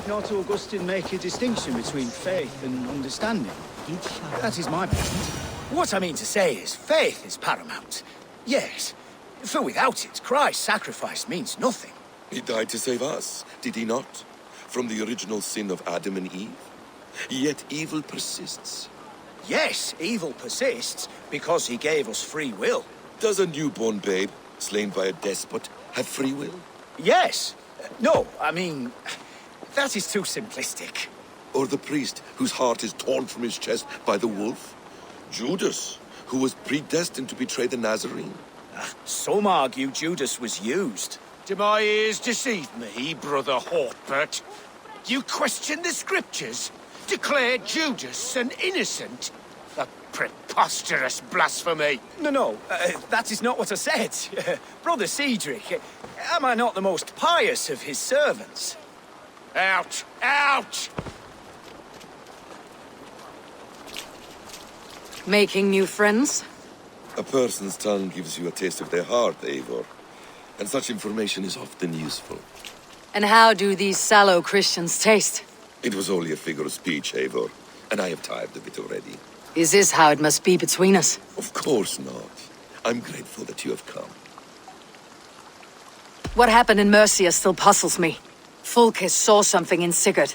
Did not Augustine make a distinction between faith and understanding? That is my point. What I mean to say is, faith is paramount. Yes, for without it, Christ's sacrifice means nothing. He died to save us, did he not? From the original sin of Adam and Eve? Yet evil persists. Yes, evil persists because he gave us free will. Does a newborn babe, slain by a despot, have free will? Yes. No, I mean, that is too simplistic. Or the priest whose heart is torn from his chest by the wolf? Judas, who was predestined to betray the Nazarene? Some argue Judas was used. Do my ears deceive me, Brother Hortbert? You question the scriptures? Declare Judas an innocent? A preposterous blasphemy! No, that is not what I said. Brother Cedric, am I not the most pious of his servants? Out! Out! Making new friends? A person's tongue gives you a taste of their heart, Eivor. And such information is often useful. And how do these sallow Christians taste? It was only a figure of speech, Eivor, and I have tired of it already. Is this how it must be between us? Of course not. I'm grateful that you have come. What happened in Mercia still puzzles me. Fulke saw something in Sigurd.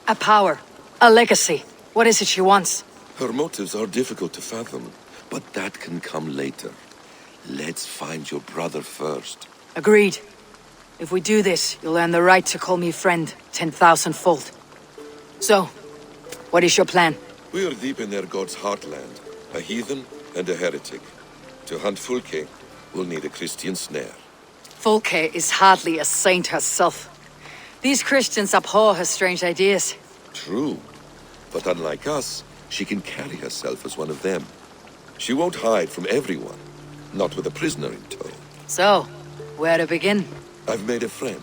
A power. A legacy. What is it she wants? Her motives are difficult to fathom, but that can come later. Let's find your brother first. Agreed. If we do this, you'll earn the right to call me friend 10,000-fold. So, what is your plan? We are deep in their god's heartland, a heathen and a heretic. To hunt Fulke, we'll need a Christian snare. Fulke is hardly a saint herself. These Christians abhor her strange ideas. True, but unlike us, she can carry herself as one of them. She won't hide from everyone, not with a prisoner in tow. So, where to begin? I've made a friend,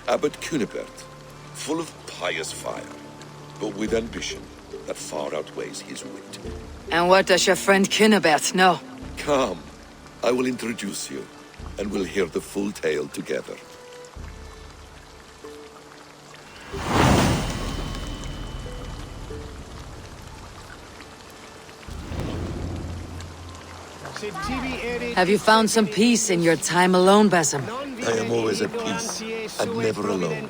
Abbot Cunibert, full of pious fire, but with ambition that far outweighs his wit. And what does your friend Cunibert know? Come, I will introduce you, and we'll hear the full tale together. Have you found some peace in your time alone, Basim? I am always at peace, and never alone.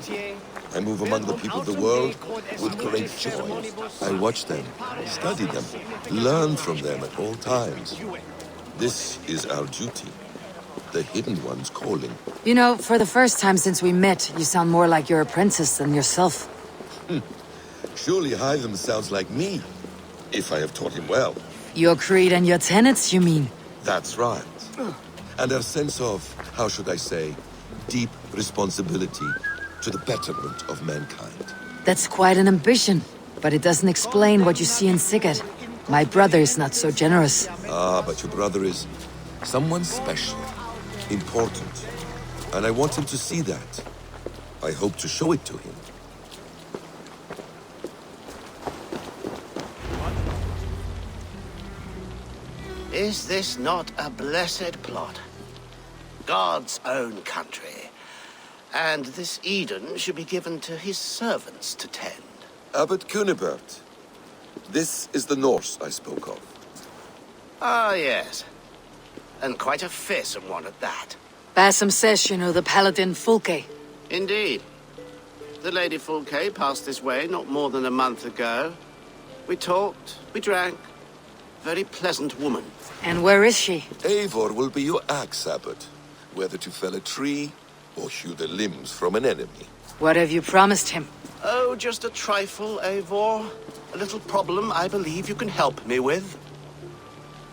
I move among the people of the world with great joy. I watch them, study them, learn from them at all times. This is our duty, the Hidden One's calling. You know, for the first time since we met, you sound more like your apprentice than yourself. Surely Hytham sounds like me, if I have taught him well. Your creed and your tenets, you mean? That's right. And our sense of, how should I say, deep responsibility to the betterment of mankind. That's quite an ambition, but it doesn't explain what you see in Sigurd. My brother is not so generous. Ah, but your brother is someone special, important, and I want him to see that. I hope to show it to him. Is this not a blessed plot? God's own country. And this Eden should be given to his servants to tend. Abbot Cunibert, this is the Norse I spoke of. Ah, yes. And quite a fearsome one at that. Basim says you know the paladin Fulke. Indeed. The Lady Fulke passed this way not more than a month ago. We talked, we drank. Very pleasant woman. And where is she? Eivor will be your axe, Abbot, whether to fell a tree or hew the limbs from an enemy. What have you promised him? Oh, just a trifle, Eivor. A little problem I believe you can help me with.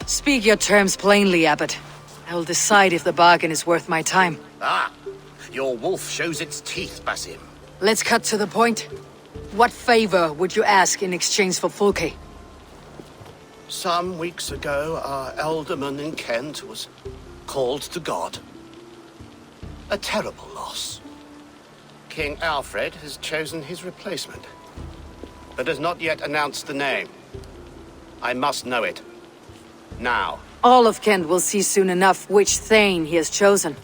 Speak your terms plainly, Abbot. I will decide if the bargain is worth my time. Ah, your wolf shows its teeth, Basim. Let's cut to the point. What favor would you ask in exchange for Fulke? Some weeks ago, our alderman in Kent was called to God. A terrible loss. King Alfred has chosen his replacement, but has not yet announced the name. I must know it. Now. All of Kent will see soon enough which Thane he has chosen.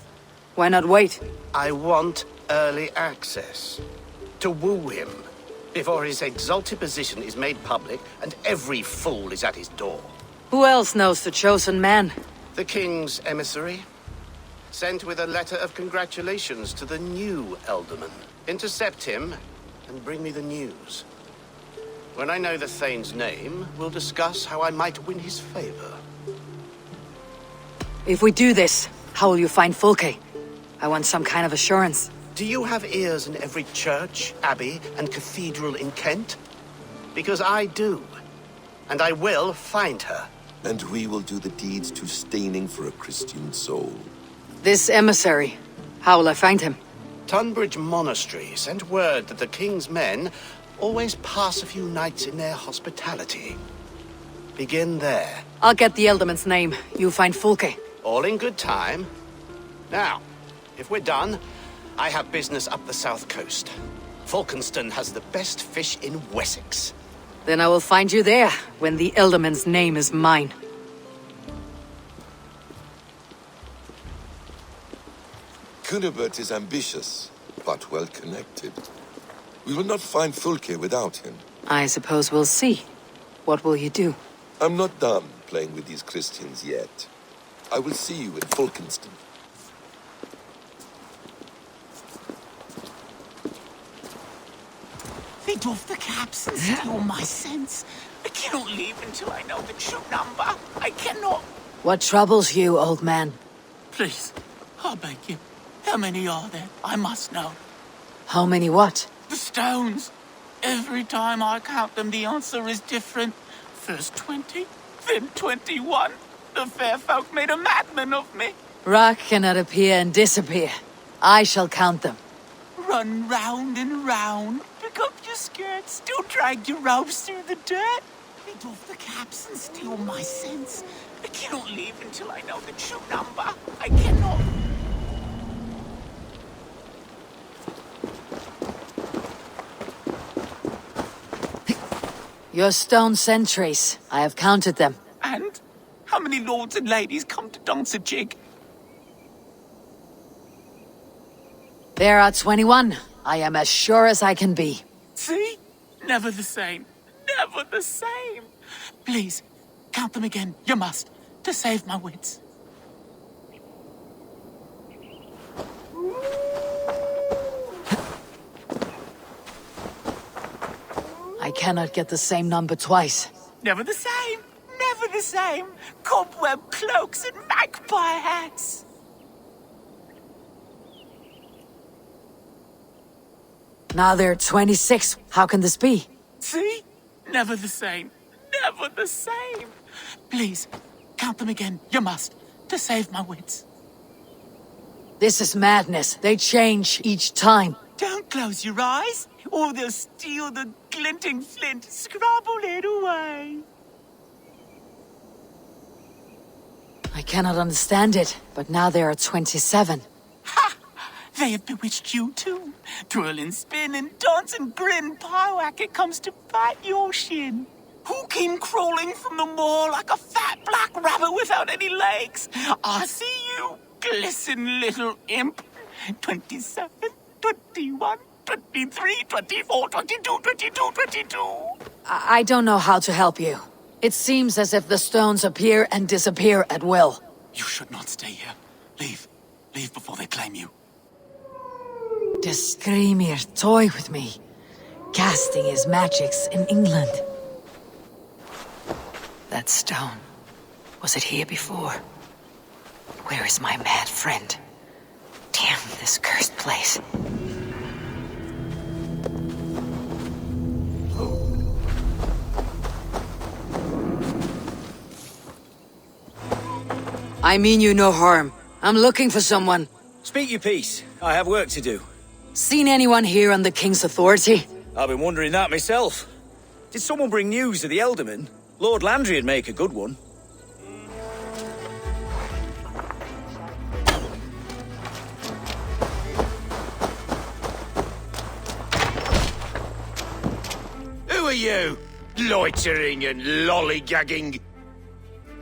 Why not wait? I want early access. To woo him before his exalted position is made public and every fool is at his door. Who else knows the chosen man? The king's emissary, sent with a letter of congratulations to the new Elderman. Intercept him and bring me the news. When I know the Thane's name, we'll discuss how I might win his favor. If we do this, how will you find Fulke? I want some kind of assurance. Do you have ears in every church, abbey, and cathedral in Kent? Because I do. And I will find her. And we will do the deeds too staining for a Christian soul. This emissary, how will I find him? Tunbridge Monastery sent word that the king's men always pass a few nights in their hospitality. Begin there. I'll get the Elderman's name. You find Fulke. All in good time. Now, if we're done, I have business up the south coast. Falkenston has the best fish in Wessex. Then I will find you there, when the Elderman's name is mine. Cunibert is ambitious, but well-connected. We will not find Fulke without him. I suppose we'll see. What will you do? I'm not done playing with these Christians yet. I will see you in Falkenston. They doff the caps and steal my sense. I cannot leave until I know the true number. I cannot. What troubles you, old man? Please, I beg you. How many are there? I must know. How many what? The stones. Every time I count them, the answer is different. First 20, then 21. The fair folk made a madman of me. Rock cannot appear and disappear. I shall count them. Run round and round. Pick up your skirts. Still drag your robes through the dirt. They doff the caps and steal my sense. I cannot leave until I know the true number. I cannot. Your stone sentries. I have counted them. And how many lords and ladies come to dance a jig? There are 21. I am as sure as I can be. See? Never the same. Never the same. Please, count them again. You must. To save my wits. I cannot get the same number twice. Never the same. Never the same. Cobweb cloaks and magpie hats. Now there are 26. How can this be? See? Never the same. Never the same. Please, count them again. You must. To save my wits. This is madness. They change each time. Don't close your eyes, or they'll steal the glinting flint. Scrabble it away. I cannot understand it, but now there are 27. Ha! They have bewitched you too. Twirl and spin and dance and grin. Pyewack, it comes to bite your shin. Who came crawling from the moor like a fat black rabbit without any legs? I see you, glisten little imp. 27, 21, 23, 24, 22, 22, 22. I don't know how to help you. It seems as if the stones appear and disappear at will. You should not stay here. Leave. Leave before they claim you. The Screamir toy with me, casting his magics in England. That stone, was it here before? Where is my mad friend? Damn this cursed place. I mean you no harm. I'm looking for someone. Speak your piece. I have work to do. Seen anyone here on the King's authority? I've been wondering that myself. Did someone bring news of the Elderman? Lord Landry'd make a good one. Who are you? Loitering and lollygagging.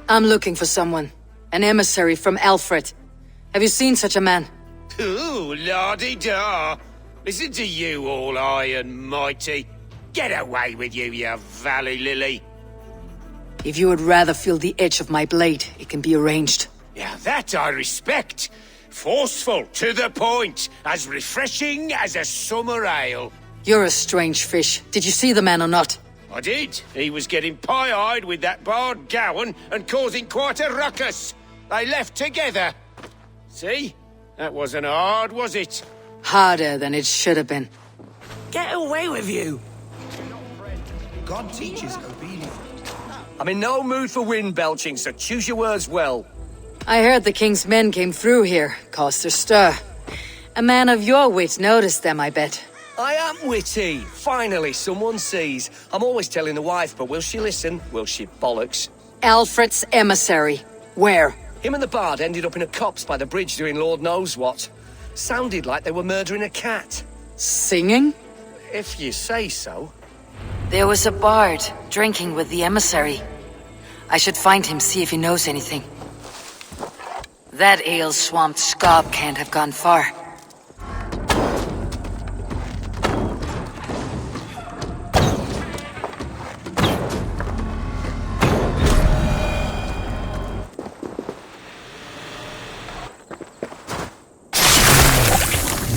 I'm looking for someone. An emissary from Alfred. Have you seen such a man? Ooh, la-di-da. Listen to you, all high and mighty. Get away with you, you valley lily. If you would rather feel the edge of my blade, it can be arranged. Yeah, that I respect. Forceful, to the point, as refreshing as a summer ale. You're a strange fish. Did you see the man or not? I did. He was getting pie-eyed with that bard Gowan and causing quite a ruckus. They left together. See? That wasn't hard, was it? Harder than it should have been. Get away with you! God teaches obedience. I'm in no mood for wind belching, so choose your words well. I heard the king's men came through here, caused a stir. A man of your wit noticed them, I bet. I am witty. Finally, someone sees. I'm always telling the wife, but will she listen? Will she bollocks? Alfred's emissary. Where? Him and the bard ended up in a copse by the bridge doing Lord knows what. Sounded like they were murdering a cat. Singing? If you say so. There was a bard drinking with the emissary. I should find him, see if he knows anything. That ale-swamped scob can't have gone far.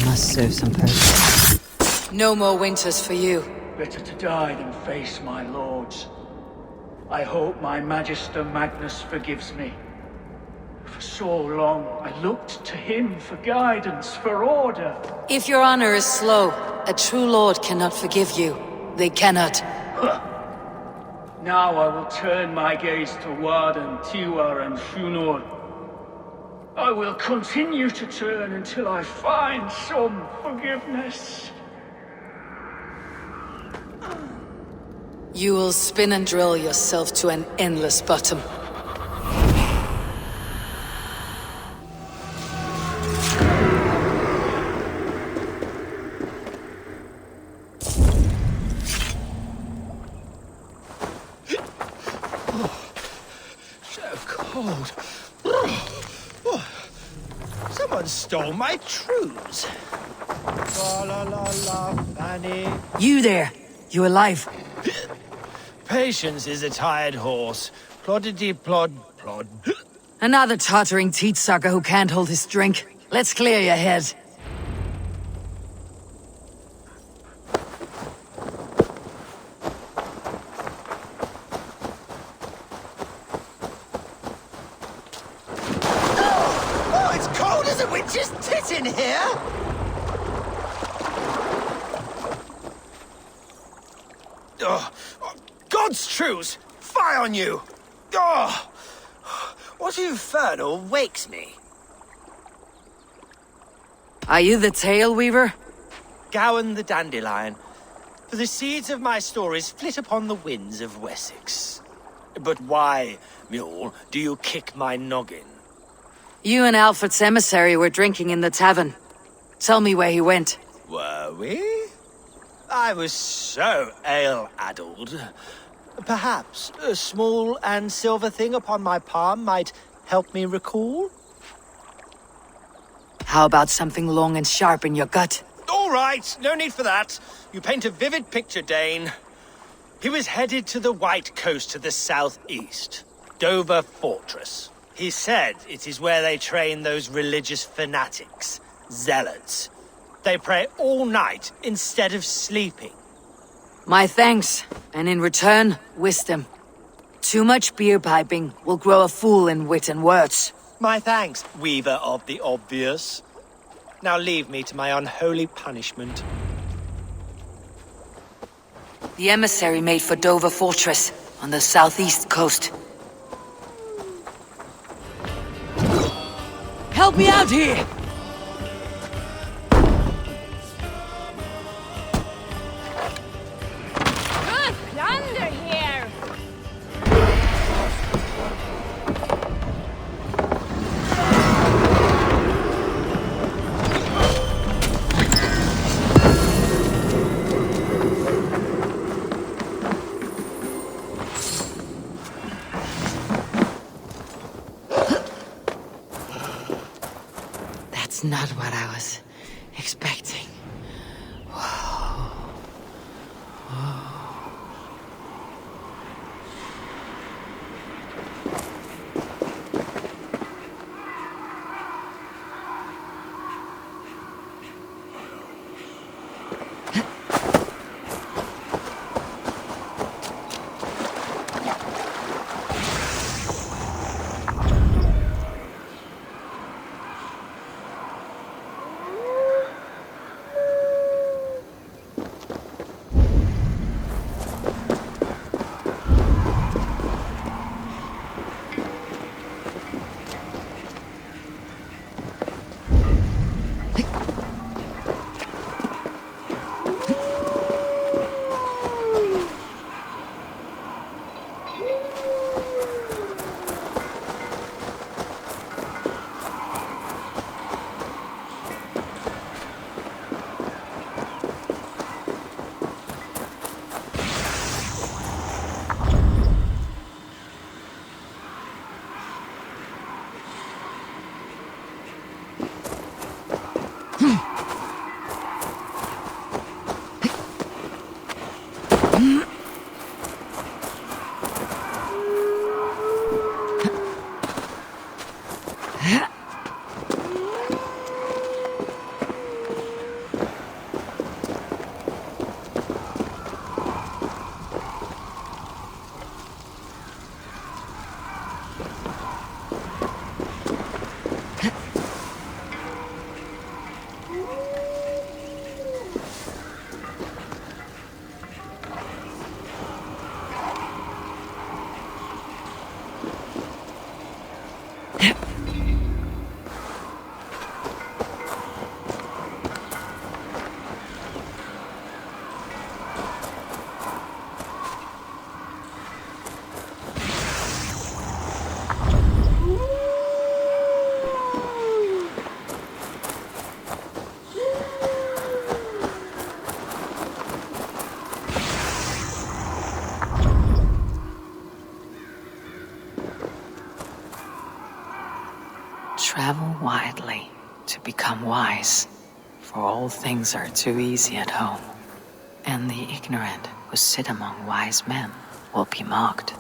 Must serve some purpose. No more winters for you. Better to die than face my lords. I hope my Magister Magnus forgives me. For so long, I looked to him for guidance, for order. If your honor is slow, a true lord cannot forgive you. They cannot. Now I will turn my gaze to Warden, Tiwar, and Shunor. I will continue to turn until I find some forgiveness. You will spin and drill yourself to an endless bottom. Cold. Someone stole my trews. La la la la, Fanny. You there! You alive? Patience is a tired horse. Ploddity plod plod. Another tottering teat-sucker who can't hold his drink. Let's clear your head. Oh, it's cold as a witch's tit in here! Oh, God's truce! Fie on you! Oh, what infernal wakes me? Are you the Tail Weaver? Gowan the Dandelion. For the seeds of my stories flit upon the winds of Wessex. But why, mule, do you kick my noggin? You and Alfred's emissary were drinking in the tavern. Tell me where he went. Were we? I was so ale-addled. Perhaps a small and silver thing upon my palm might help me recall? How about something long and sharp in your gut? All right, no need for that. You paint a vivid picture, Dane. He was headed to the White Coast to the southeast, Dover Fortress. He said it is where they train those religious fanatics, zealots. They pray all night instead of sleeping. My thanks, and in return, wisdom. Too much beer piping will grow a fool in wit and words. My thanks, weaver of the obvious. Now leave me to my unholy punishment. The emissary made for Dover Fortress, on the southeast coast. Help me out here! Good plunder here! That's not what I was expecting. Whoa. Whoa. Travel widely to become wise, for all things are too easy at home, and the ignorant who sit among wise men will be mocked.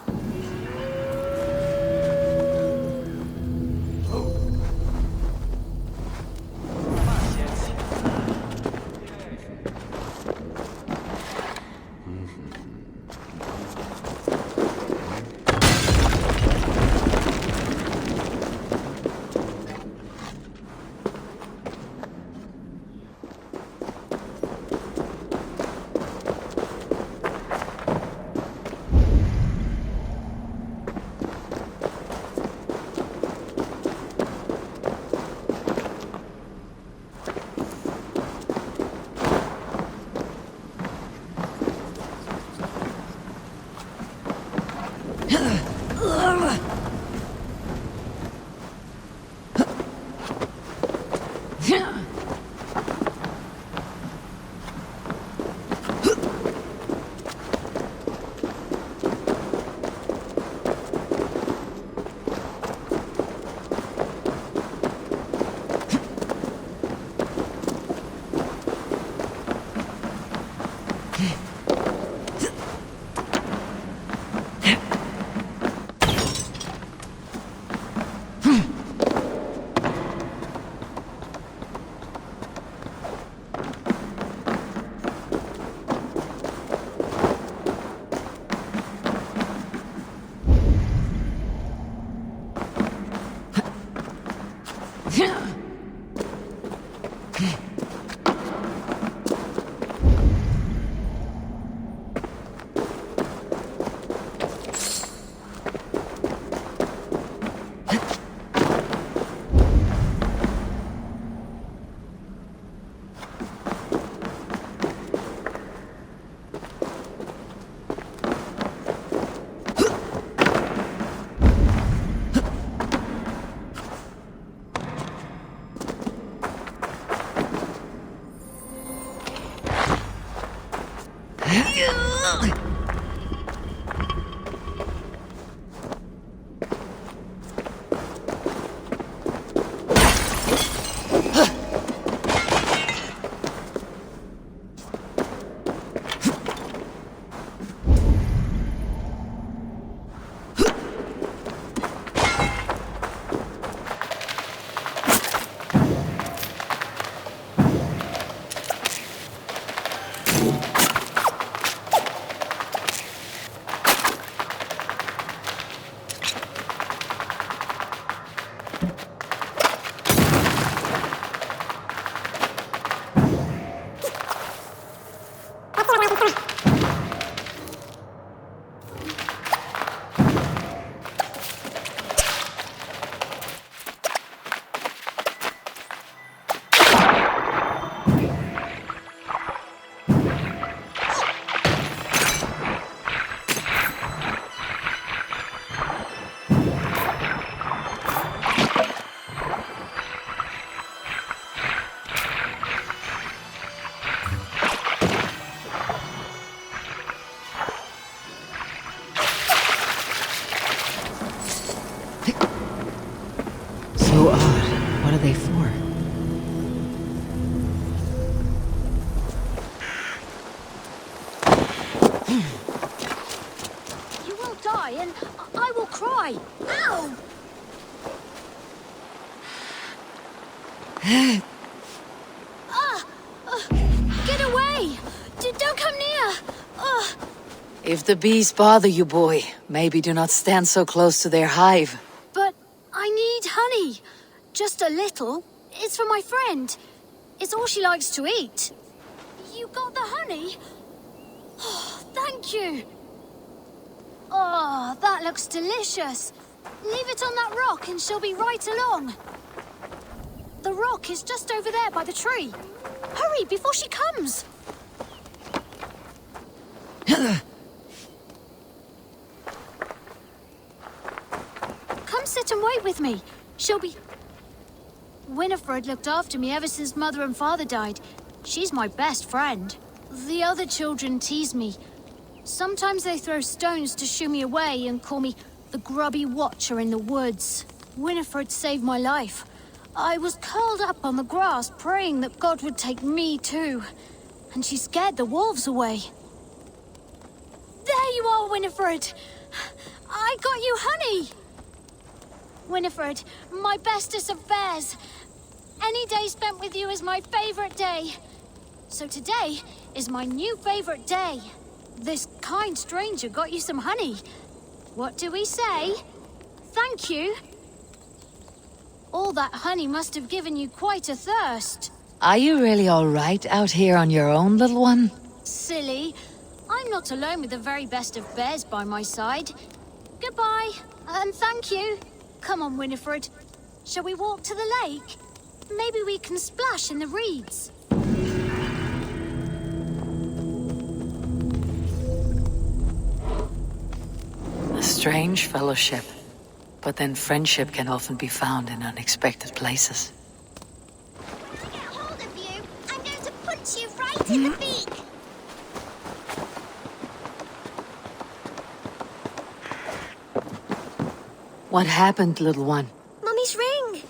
So odd. What are they for? You will die, and I will cry. Ow! Get away! Don't come near! If the bees bother you, boy, maybe do not stand so close to their hive. But I need honey. Just a little. It's for my friend. It's all she likes to eat. You got the honey? Oh, thank you. Oh, that looks delicious. Leave it on that rock and she'll be right along. The rock is just over there by the tree. Hurry, before she comes. Come sit and wait with me. She'll be... Winifred looked after me ever since Mother and Father died. She's my best friend. The other children tease me. Sometimes they throw stones to shoo me away and call me the grubby watcher in the woods. Winifred saved my life. I was curled up on the grass praying that God would take me too. And she scared the wolves away. There you are, Winifred! I got you honey! Winifred, my bestest of bears. Any day spent with you is my favorite day. So today is my new favorite day. This kind stranger got you some honey. What do we say? Thank you. All that honey must have given you quite a thirst. Are you really all right out here on your own, little one? Silly. I'm not alone with the very best of bears by my side. Goodbye, and thank you. Come on, Winifred. Shall we walk to the lake? Maybe we can splash in the reeds. A strange fellowship. But then friendship can often be found in unexpected places. If I get hold of you, I'm going to punch you right in the beak. What happened, little one? Mummy's ring.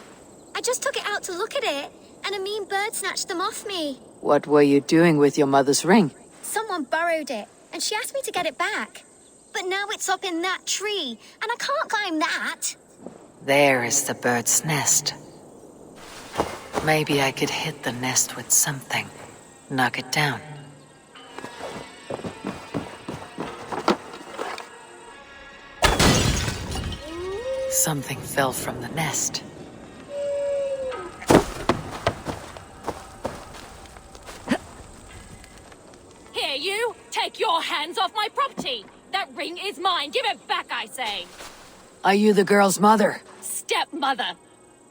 I just took it out to look at it, and a mean bird snatched them off me. What were you doing with your mother's ring? Someone borrowed it, and she asked me to get it back. But now it's up in that tree, and I can't climb that. There is the bird's nest. Maybe I could hit the nest with something. Knock it down. Something fell from the nest. Here, you! Take your hands off my property! That ring is mine! Give it back, I say! Are you the girl's mother? Stepmother!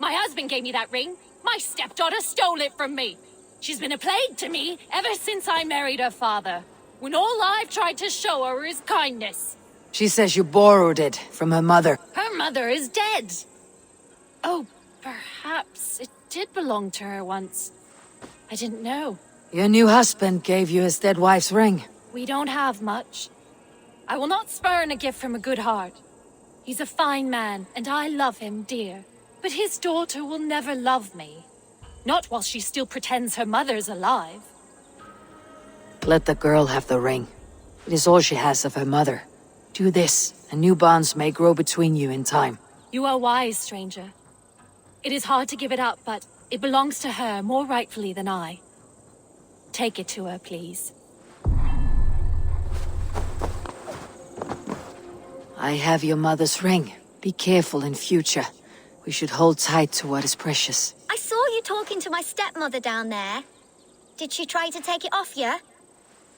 My husband gave me that ring. My stepdaughter stole it from me. She's been a plague to me ever since I married her father, when all I've tried to show her is kindness. She says you borrowed it from her mother. Her mother is dead. Oh, perhaps it did belong to her once. I didn't know. Your new husband gave you his dead wife's ring. We don't have much. I will not spurn a gift from a good heart. He's a fine man, and I love him dear. But his daughter will never love me. Not while she still pretends her mother's alive. Let the girl have the ring. It is all she has of her mother. Do this, and new bonds may grow between you in time. You are wise, stranger. It is hard to give it up, but it belongs to her more rightfully than I. Take it to her, please. I have your mother's ring. Be careful in future. We should hold tight to what is precious. I saw you talking to my stepmother down there. Did she try to take it off you?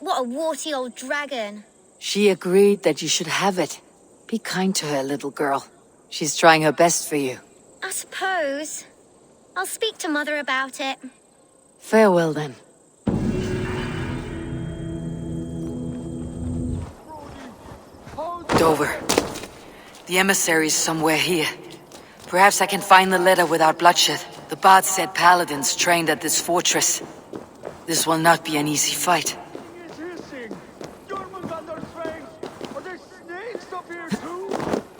What a warty old dragon. She agreed that you should have it. Be kind to her, little girl. She's trying her best for you. I suppose. I'll speak to Mother about it. Farewell, then. Dover. The emissary is somewhere here. Perhaps I can find the letter without bloodshed. The bard said paladins trained at this fortress. This will not be an easy fight.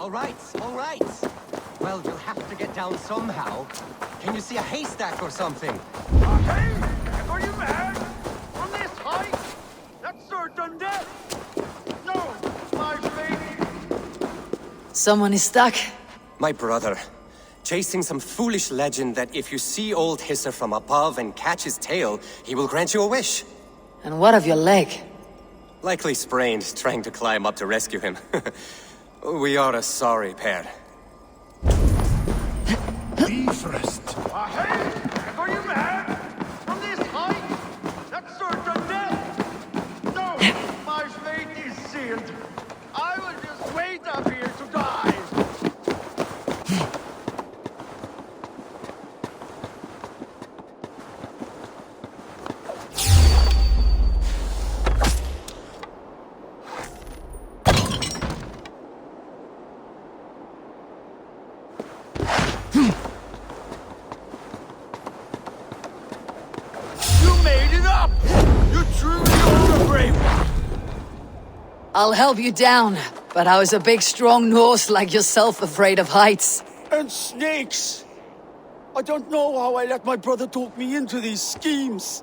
All right. Well, you'll have to get down somehow. Can you see a haystack or something? Hey! Are you mad? From this height? That's certain death! No, my lady! Someone is stuck. My brother. Chasing some foolish legend that if you see old Hisser from above and catch his tail, he will grant you a wish. And what of your leg? Likely sprained, trying to climb up to rescue him. We are a sorry pair. Be first. Hey! Are you mad? From this height? That's certain death! No, my fate is sealed. I will just wait up here to die. I'll help you down, but how is a big, strong Norse like yourself afraid of heights? And snakes! I don't know how I let my brother talk me into these schemes.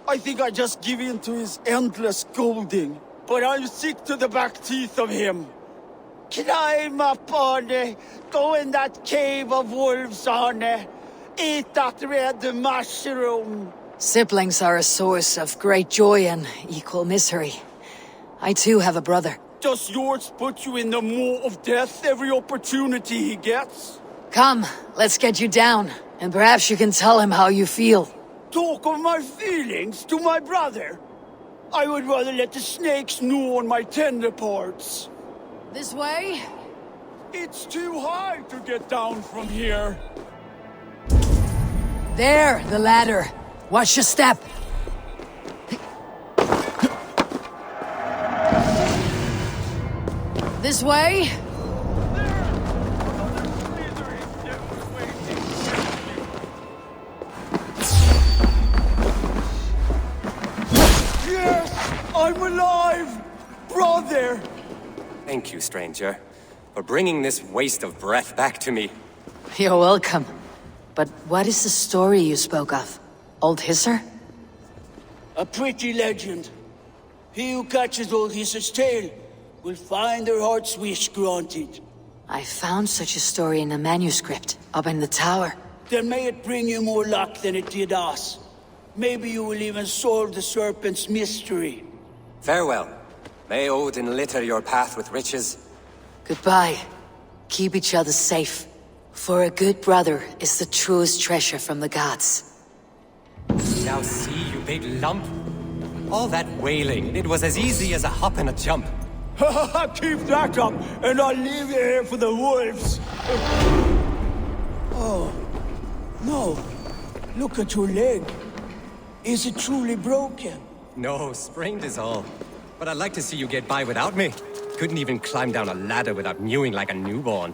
I think I just give in to his endless scolding. But I'm sick to the back teeth of him. Climb up on it, go in that cave of wolves on it, eat that red mushroom. Siblings are a source of great joy and equal misery. I too have a brother. Does yours put you in the maw of death every opportunity he gets? Come, let's get you down, and perhaps you can tell him how you feel. Talk of my feelings to my brother? I would rather let the snakes gnaw on my tender parts. This way? It's too high to get down from here. There, the ladder. Watch your step. This way? Yes! I'm alive! Brother! Thank you, stranger, for bringing this waste of breath back to me. You're welcome. But what is the story you spoke of? Old Hisser? A pretty legend. He who catches Old Hisser's tail will find their heart's wish granted. I found such a story in a manuscript, up in the tower. Then may it bring you more luck than it did us. Maybe you will even solve the serpent's mystery. Farewell. May Odin litter your path with riches. Goodbye. Keep each other safe. For a good brother is the truest treasure from the gods. Now see, you big lump. All that wailing, it was as easy as a hop and a jump. Keep that up, and I'll leave you here for the wolves. Oh, no. Look at your leg. Is it truly broken? No, sprained is all. But I'd like to see you get by without me. Couldn't even climb down a ladder without mewing like a newborn.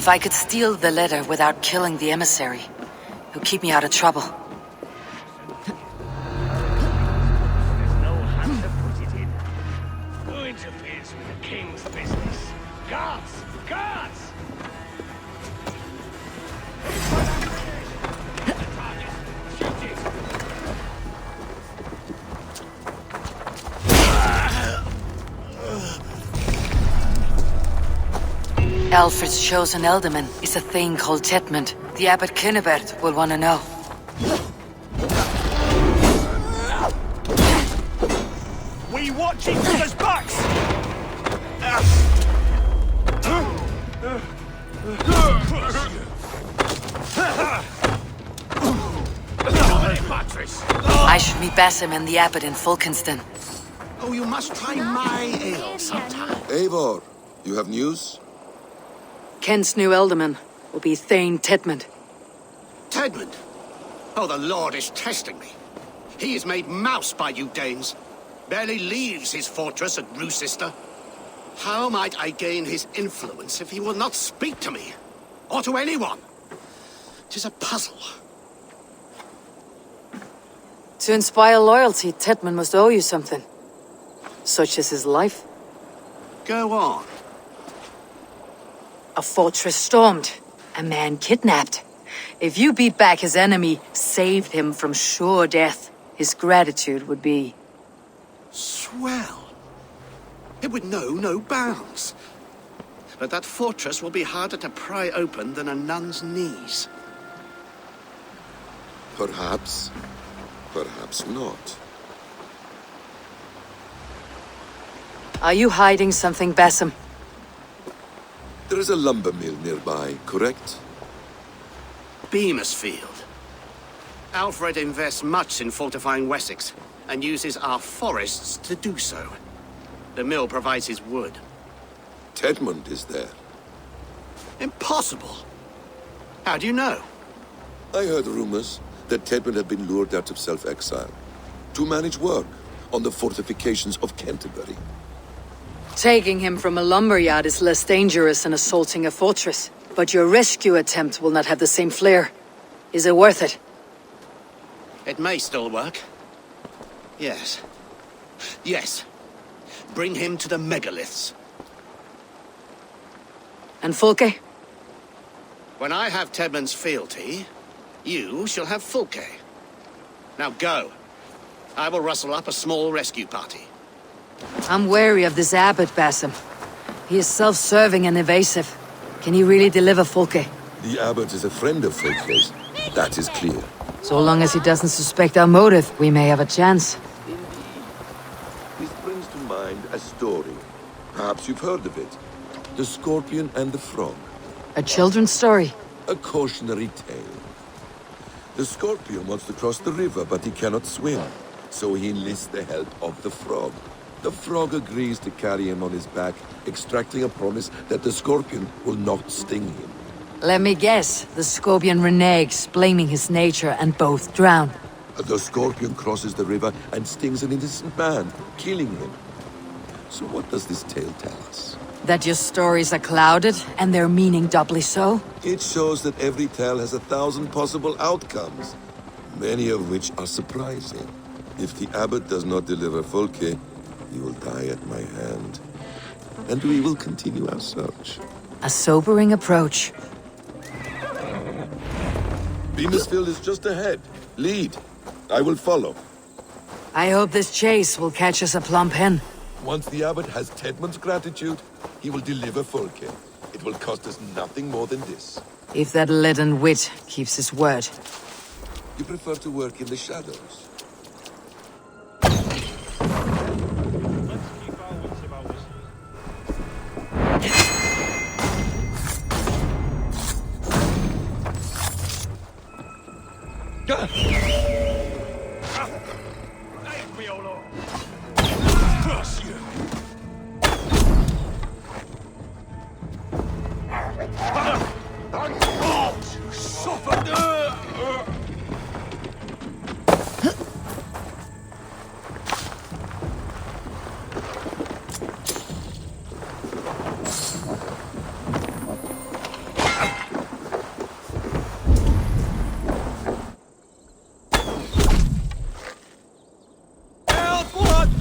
If I could steal the letter without killing the emissary, it would keep me out of trouble. There's no hand to put it in. Who interferes with the king's business? Guards! Guards! Alfred's chosen ealdorman is a thing called Tetmund. The abbot Kinnebert will want to know. We watch each other's backs! I should meet Basim and the abbot in Fulkenston. Oh, you must try my ale sometime. Eivor, you have news? Kent's new ealdorman will be Thane Tetmund. Tedmund? Oh, the Lord is testing me. He is made mouse by you Danes. Barely leaves his fortress at Roosister. How might I gain his influence if he will not speak to me? Or to anyone? 'Tis a puzzle. To inspire loyalty, Tetmund must owe you something. Such as his life. Go on. A fortress stormed. A man kidnapped. If you beat back his enemy, saved him from sure death, his gratitude would be... Swell. It would know no bounds. But that fortress will be harder to pry open than a nun's knees. Perhaps. Perhaps not. Are you hiding something, Basim? There is a lumber mill nearby, correct? Beamersfield. Alfred invests much in fortifying Wessex, and uses our forests to do so. The mill provides his wood. Tetmund is there. Impossible! How do you know? I heard rumors that Tetmund had been lured out of self-exile to manage work on the fortifications of Canterbury. Taking him from a lumberyard is less dangerous than assaulting a fortress. But your rescue attempt will not have the same flair. Is it worth it? It may still work. Yes. Yes. Bring him to the megaliths. And Fulke? When I have Tedmund's fealty, you shall have Fulke. Now go. I will rustle up a small rescue party. I'm wary of this abbot, Basim. He is self-serving and evasive. Can he really deliver Fulke? The abbot is a friend of Fulke's. That is clear. So long as he doesn't suspect our motive, we may have a chance. Indeed. This brings to mind a story. Perhaps you've heard of it. The Scorpion and the Frog. A children's story? A cautionary tale. The Scorpion wants to cross the river, but he cannot swim. So he enlists the help of the Frog. The Frog agrees to carry him on his back, extracting a promise that the Scorpion will not sting him. Let me guess. The Scorpion reneges, blaming his nature, and both drown. The Scorpion crosses the river and stings an innocent man, killing him. So what does this tale tell us? That your stories are clouded, and their meaning doubly so? It shows that every tale has 1,000 possible outcomes, many of which are surprising. If the abbot does not deliver Fulke, he will die at my hand. And we will continue our search. A sobering approach. Beamersfield is just ahead. Lead. I will follow. I hope this chase will catch us a plump hen. Once the abbot has Tedmund's gratitude, he will deliver Fulke. It will cost us nothing more than this. If that leaden wit keeps his word. You prefer to work in the shadows?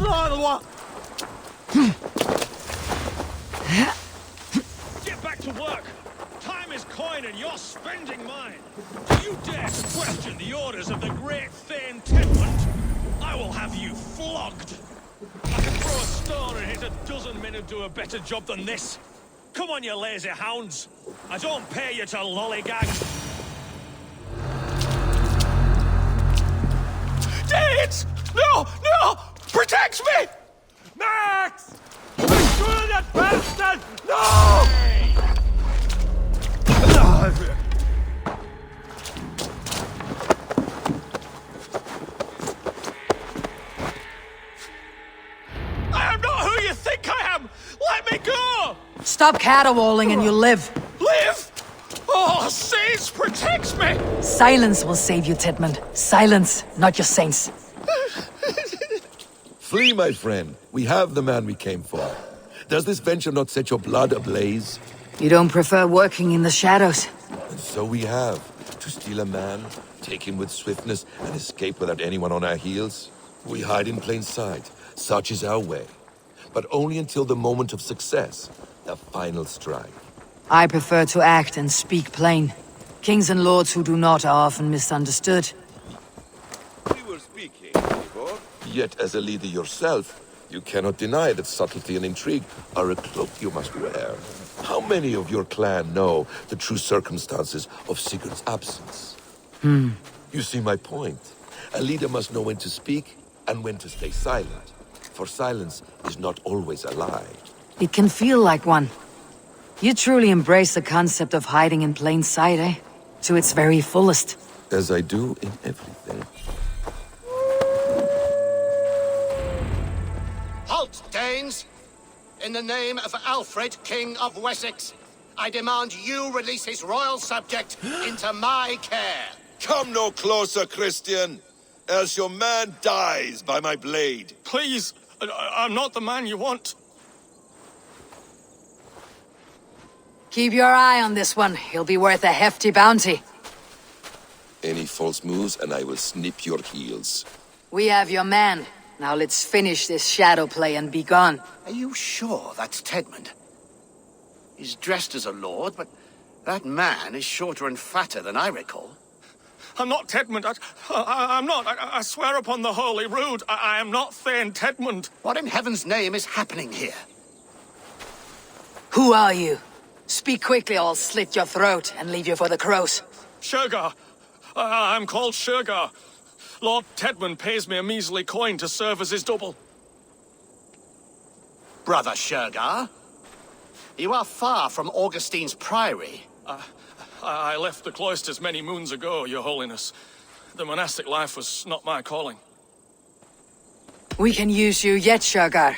Get back to work! Time is coin and you're spending mine! Do you dare to question the orders of the great Thane Tedmund? I will have you flogged! I can throw a stone and hit a dozen men who do a better job than this! Come on, you lazy hounds! I don't pay you to lollygag! Danes! No! No! Protect me! Max! Destroy that bastard! No! I am not who you think I am! Let me go! Stop caterwauling and you'll live. Live? Oh, saints protect me! Silence will save you, Tedmund. Silence, not your saints. Flee, my friend. We have the man we came for. Does this venture not set your blood ablaze? You don't prefer working in the shadows? And so we have. To steal a man, take him with swiftness, and escape without anyone on our heels? We hide in plain sight. Such is our way. But only until the moment of success. The final strike. I prefer to act and speak plain. Kings and lords who do not are often misunderstood. We were speaking, Eivor. Yet as a leader yourself, you cannot deny that subtlety and intrigue are a cloak you must wear. How many of your clan know the true circumstances of Sigurd's absence? You see my point. A leader must know when to speak and when to stay silent. For silence is not always a lie. It can feel like one. You truly embrace the concept of hiding in plain sight, eh? To its very fullest. As I do in everything. Halt, Danes! In the name of Alfred, King of Wessex, I demand you release his royal subject into my care. Come no closer, Christian, else your man dies by my blade. Please, I'm not the man you want. Keep your eye on this one. He'll be worth a hefty bounty. Any false moves and I will snip your heels. We have your man. Now let's finish this shadow play and be gone. Are you sure that's Tedmund? He's dressed as a lord, but that man is shorter and fatter than I recall. I'm not Tedmund. I'm not. I swear upon the Holy Rood, I am not Thane Tedmund. What in heaven's name is happening here? Who are you? Speak quickly or I'll slit your throat and leave you for the crows. Shergar. I'm called Shergar. Lord Tedmund pays me a measly coin to serve as his double. Brother Shergar? You are far from Augustine's priory. I left the cloisters many moons ago, Your Holiness. The monastic life was not my calling. We can use you yet, Shergar.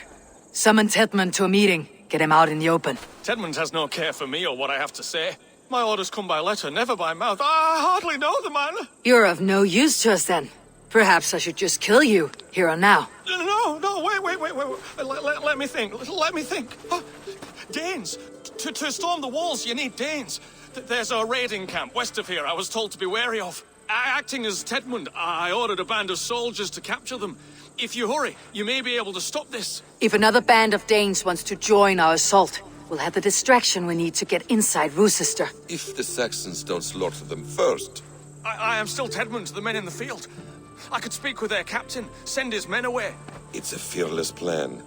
Summon Tedmund to a meeting. Get him out in the open. Tedmund has no care for me or what I have to say. My orders come by letter, never by mouth. I hardly know the man. You're of no use to us then. Perhaps I should just kill you, here and now. No, wait. Let me think. Danes. To storm the walls, you need Danes. There's a raiding camp west of here I was told to be wary of. Acting as Tedmund, I ordered a band of soldiers to capture them. If you hurry, you may be able to stop this. If another band of Danes wants to join our assault, we'll have the distraction we need to get inside Rochester. If the Saxons don't slaughter them first. I am still Tedmund to the men in the field. I could speak with their captain, send his men away. It's a fearless plan.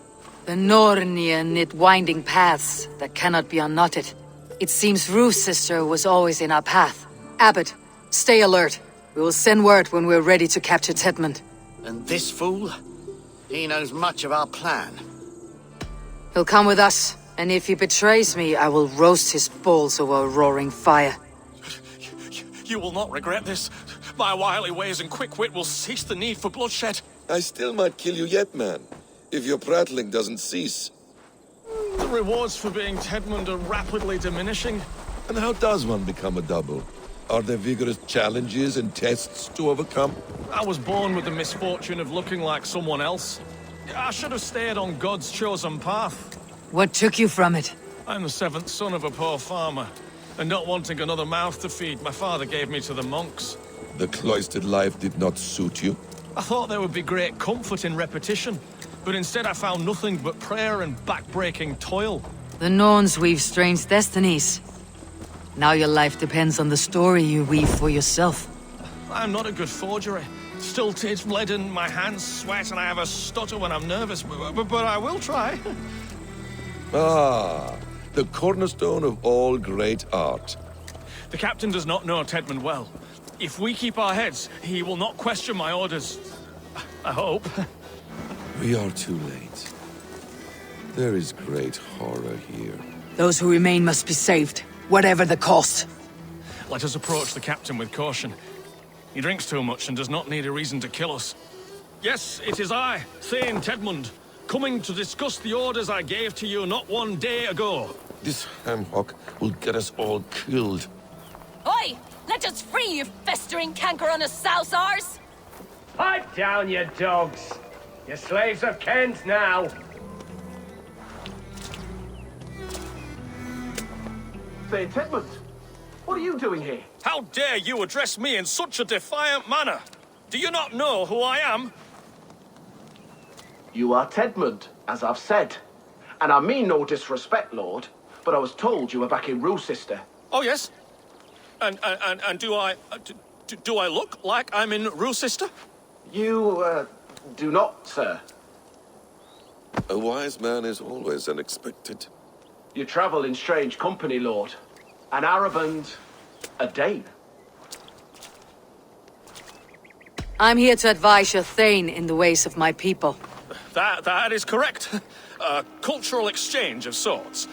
The Nornia knit winding paths that cannot be unknotted. It seems Rochester was always in our path. Abbot, stay alert. We will send word when we're ready to capture Tedmund. And this fool? He knows much of our plan. He'll come with us, and if he betrays me, I will roast his balls over a roaring fire. You will not regret this. My wily ways and quick wit will cease the need for bloodshed. I still might kill you yet, man. If your prattling doesn't cease. The rewards for being Tedmund are rapidly diminishing. And how does one become a double? Are there vigorous challenges and tests to overcome? I was born with the misfortune of looking like someone else. I should have stayed on God's chosen path. What took you from it? I'm the seventh son of a poor farmer. And not wanting another mouth to feed, my father gave me to the monks. The cloistered life did not suit you? I thought there would be great comfort in repetition. but instead I found nothing but prayer and back-breaking toil. The Norns weave strange destinies. Now your life depends on the story you weave for yourself. I'm not a good forgery. Still it's leaden, my hands sweat, and I have a stutter when I'm nervous, but I will try. Ah, the cornerstone of all great art. The captain does not know Tedmund well. If we keep our heads, he will not question my orders. I hope. We are too late. There is great horror here. Those who remain must be saved, whatever the cost. Let us approach the captain with caution. He drinks too much and does not need a reason to kill us. Yes, it is I, Thane Tedmund, coming to discuss the orders I gave to you not one day ago. This hamhock will get us all killed. Oi! Let us free, you festering canker on a sousars! Pipe down, you dogs! Your slaves of Kent now! Thane Tedmund, what are you doing here? How dare you address me in such a defiant manner? Do you not know who I am? You are Tedmund, as I've said. And I mean no disrespect, Lord, but I was told you were back in Rochester. Oh, yes? And do I look like I'm in Rochester? You, do not, sir. A wise man is always unexpected. You travel in strange company, Lord. An Arab and a Dane. I'm here to advise your Thane in the ways of my people. That is correct. A cultural exchange of sorts.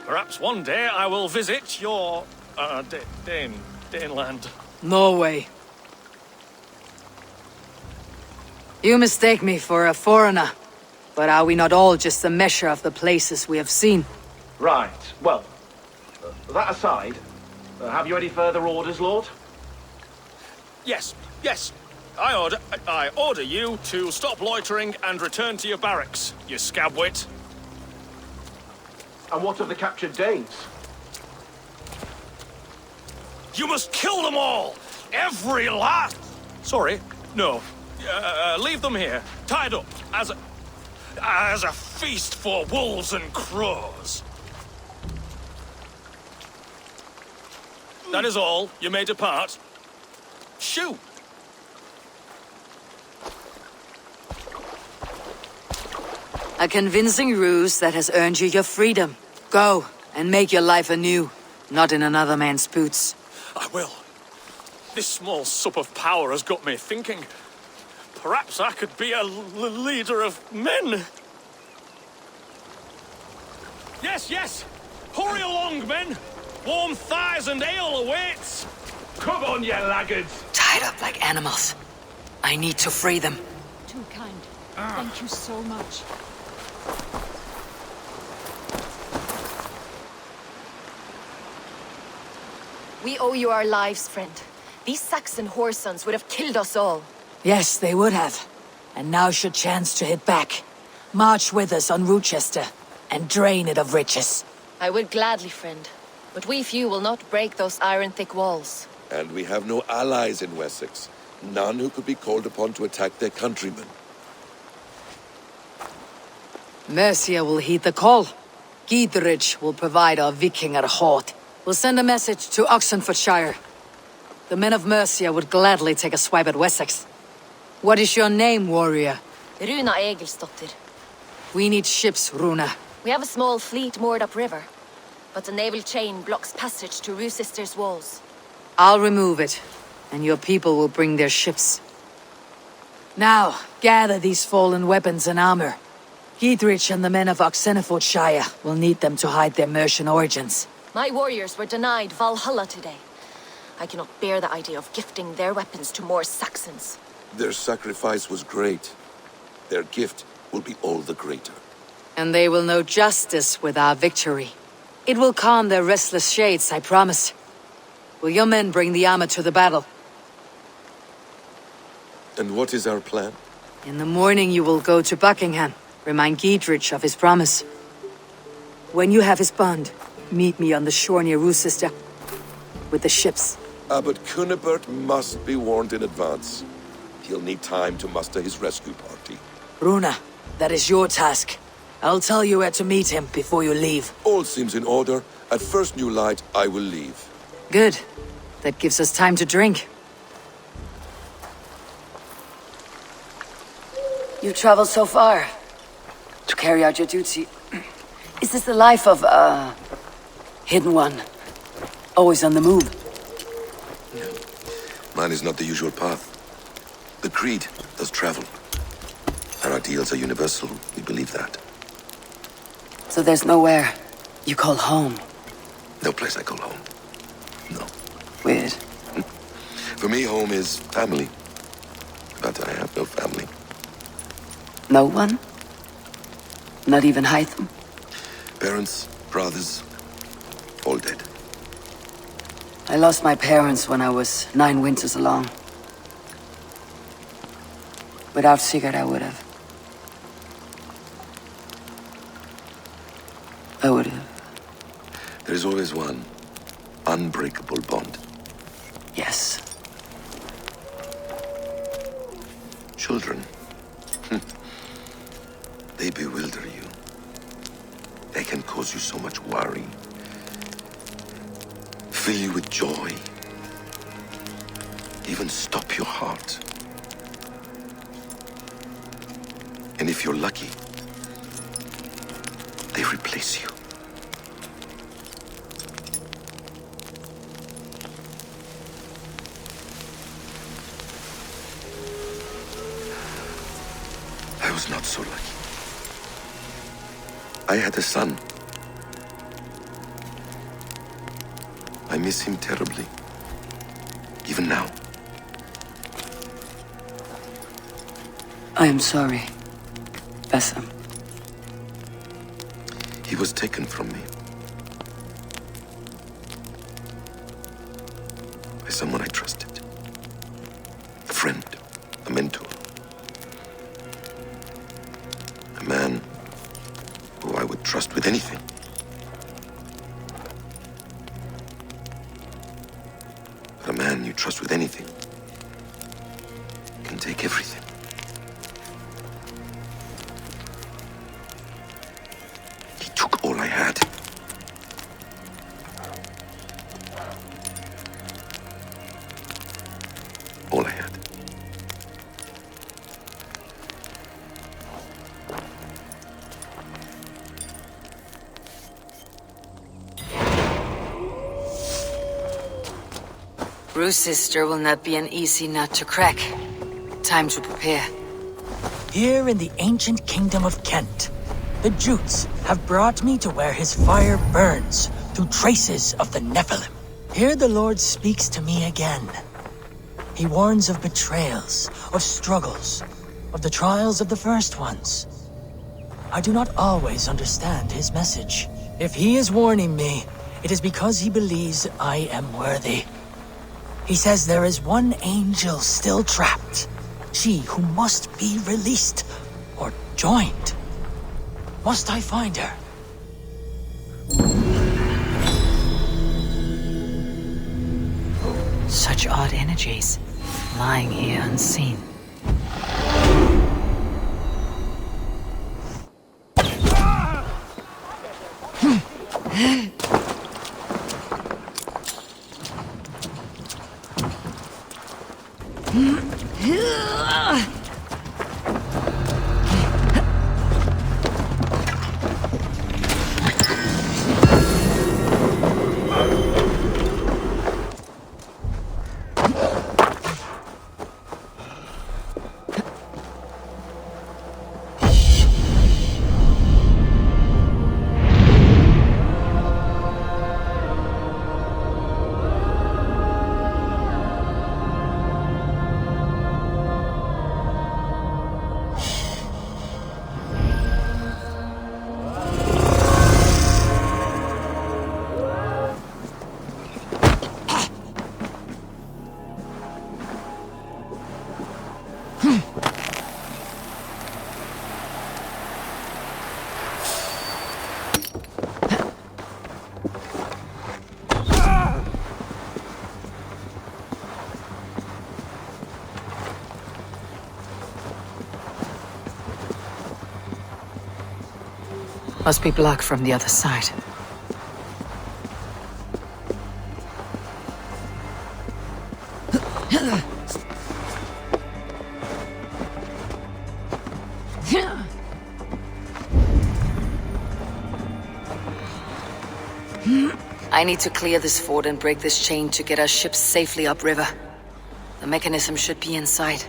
Perhaps one day I will visit your, Daneland. Norway. You mistake me for a foreigner, but are we not all just a measure of the places we have seen? Right, well, that aside, have you any further orders, Lord? Yes. I order you to stop loitering and return to your barracks, you scabwit. And what of the captured Danes? You must kill them all! Every last! Sorry, no. Leave them here, tied up, as a feast for wolves and crows. That is all. You may depart. Shoot! A convincing ruse that has earned you your freedom. Go, and make your life anew, not in another man's boots. I will. This small sup of power has got me thinking. Perhaps I could be a leader of men. Yes! Hurry along, men! Warm thighs and ale awaits! Come on, you laggards! Tied up like animals. I need to free them. Too kind. Thank you so much. We owe you our lives, friend. These Saxon whoresons would have killed us all. Yes, they would have. And now is your chance to hit back. March with us on Rochester, and drain it of riches. I would gladly, friend. But we few will not break those iron-thick walls. And we have no allies in Wessex. None who could be called upon to attack their countrymen. Mercia will heed the call. Giedrich will provide our Viking at Hort. We'll send a message to Oxenfordshire. The men of Mercia would gladly take a swipe at Wessex. What is your name, warrior? Runa Egilsdottir. We need ships, Runa. We have a small fleet moored upriver, but the naval chain blocks passage to Rochester's walls. I'll remove it, and your people will bring their ships. Now, gather these fallen weapons and armor. Giedrich and the men of Oxenfordshire will need them to hide their Mercian origins. My warriors were denied Valhalla today. I cannot bear the idea of gifting their weapons to more Saxons. Their sacrifice was great. Their gift will be all the greater. And they will know justice with our victory. It will calm their restless shades, I promise. Will your men bring the armor to the battle? And what is our plan? In the morning you will go to Buckingham. Remind Giedrich of his promise. When you have his bond, meet me on the shore near Rochester with the ships. Abbot Cunibert must be warned in advance. He'll need time to muster his rescue party. Runa, That is your task. I'll tell you where to meet him before you leave. All seems in order. At first new light, I will leave. Good. That gives us time to drink. You've traveled so far to carry out your duty. Is this the life of a hidden one? Always on the move? Mine is not the usual path. The Creed does travel. Our ideals are universal, we believe that. So there's nowhere you call home? No place I call home. No. Weird. For me, home is family. But I have no family. No one? Not even Hytham? Parents, brothers, all dead. I lost my parents when I was 9 winters along. Without Sigurd, I would have. There is always one unbreakable bond. Yes. Children. They bewilder you. They can cause you so much worry. Fill you with joy. Even stop your heart. And if you're lucky, they replace you. I was not so lucky. I had a son. I miss him terribly. Even now. I am sorry, Bessem. He was taken from me. By someone I trusted. A friend, a mentor. A man who I would trust with anything. But a man you trust with anything can take everything. He took all I had. All I had. Ruth's sister will not be an easy nut to crack. Time to prepare. Here in the ancient kingdom of Kent, the Jutes have brought me to where his fire burns through traces of the Nephilim. Here the Lord speaks to me again. He warns of betrayals, of struggles, of the trials of the first ones. I do not always understand his message. If he is warning me, it is because he believes I am worthy. He says there is one angel still trapped. She who must be released or joined. Must I find her? Such odd energies, lying here unseen. Must be blocked from the other side. I need to clear this fort and break this chain to get our ships safely upriver. The mechanism should be inside.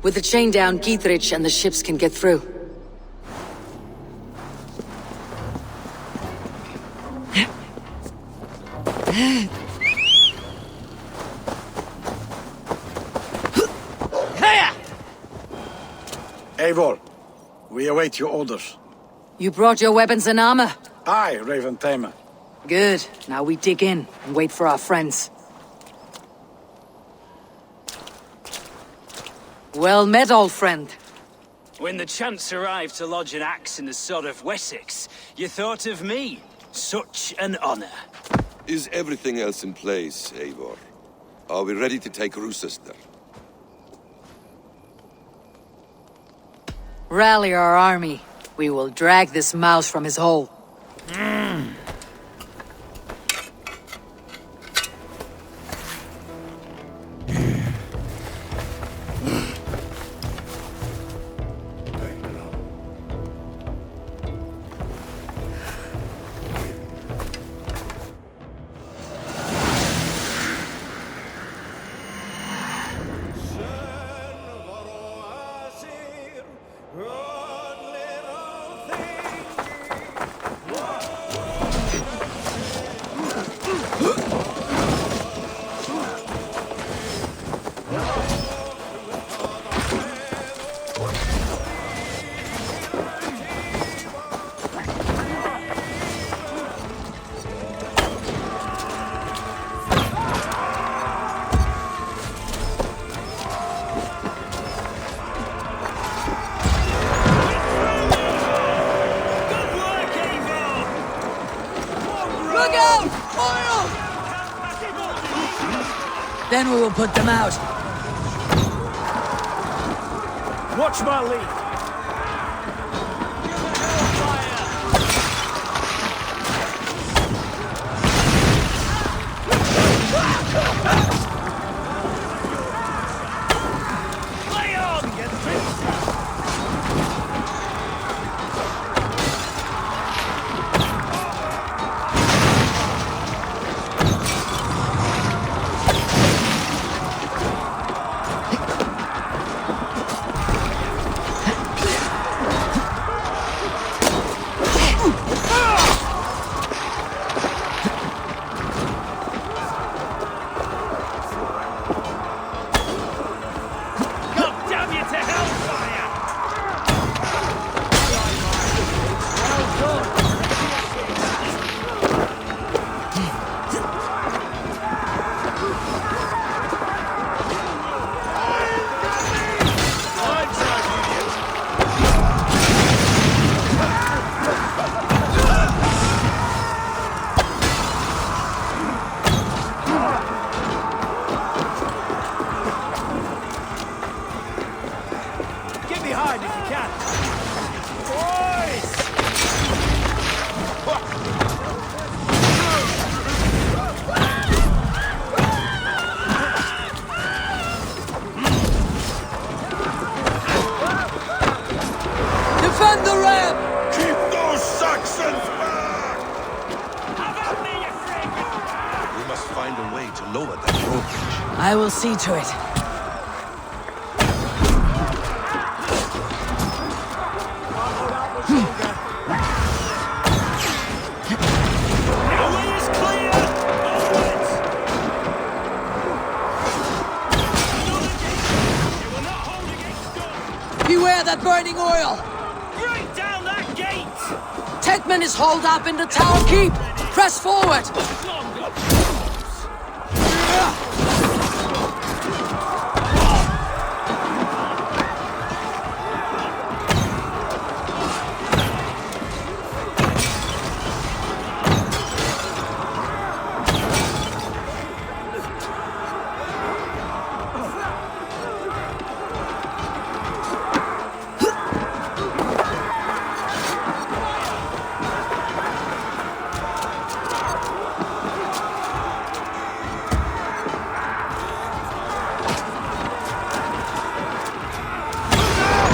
With the chain down, Gietrich and the ships can get through. Eivor, we await your orders. You brought your weapons and armor? Aye, Raven Tamer. Good. Now we dig in and wait for our friends. Well met, old friend. When the chance arrived to lodge an axe in the sod of Wessex, you thought of me. Such an honor. Is everything else in place, Eivor? Are we ready to take Rochester? Rally our army. We will drag this mouse from his hole. Then we will put them out. Watch my lead. I will see to it. Beware that burning oil! Break down that gate! Tedmund is holed up in the tower keep! Press forward!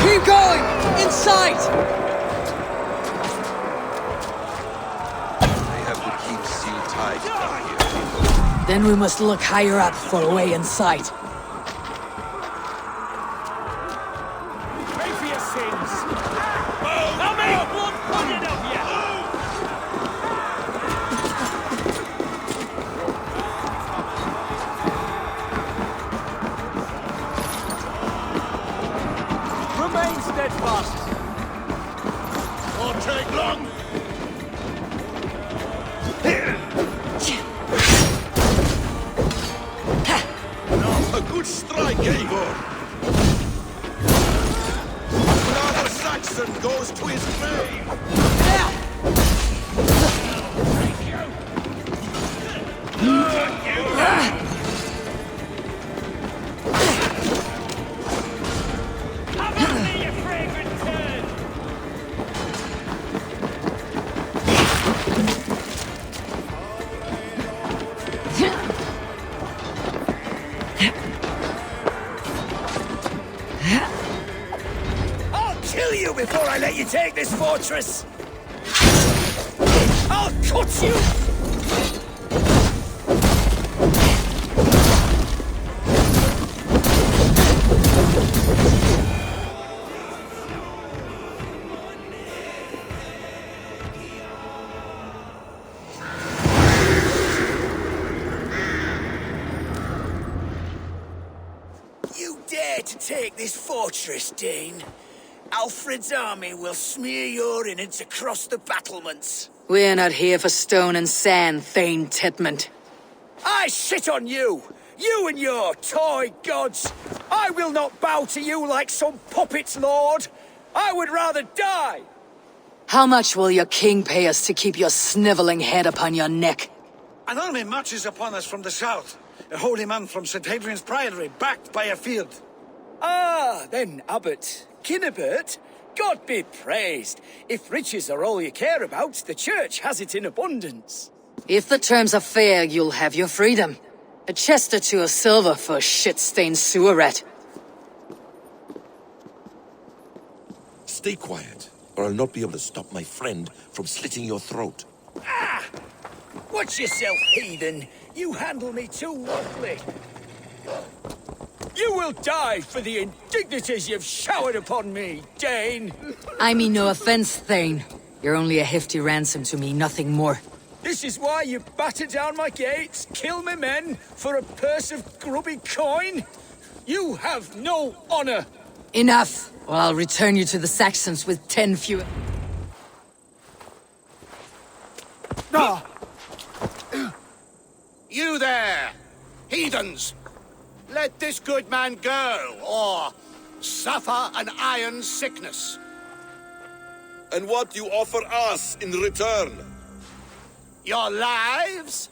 Keep going! In sight! They have the keep sealed tight down here. Then we must look higher up for a way in sight. Pray for your sins! I'll make blood-blooded of you! Remain steadfast! Won't take long! A good strike, Eivor! Another Saxon goes to his grave! Have at me, you fragrant turd! I'll kill you before I let you take this fortress! I'll cut you! You dare to take this fortress, Dane? Alfred's army will smear your innards across the battlements. We're not here for stone and sand, Thane Tedmund. I shit on you! You and your toy gods! I will not bow to you like some puppet's lord! I would rather die! How much will your king pay us to keep your sniveling head upon your neck? An army marches upon us from the south. A holy man from St. Hadrian's Priory, backed by a field. Ah, then, Abbot. Kinnebert, God be praised. If riches are all you care about, the church has it in abundance. If the terms are fair, you'll have your freedom. A chest or two of silver for a shit-stained sewer rat. Stay quiet, or I'll not be able to stop my friend from slitting your throat. Ah! Watch yourself, heathen. You handle me too roughly. You will die for the indignities you've showered upon me, Dane. I mean no offense, Thane. You're only a hefty ransom to me, nothing more. This is why you batter down my gates, kill my men, for a purse of grubby coin? You have no honor! Enough, or I'll return you to the Saxons with 10 fewer... Ah! You there, heathens! Let this good man go, or suffer an iron sickness. And what you offer us in return? Your lives?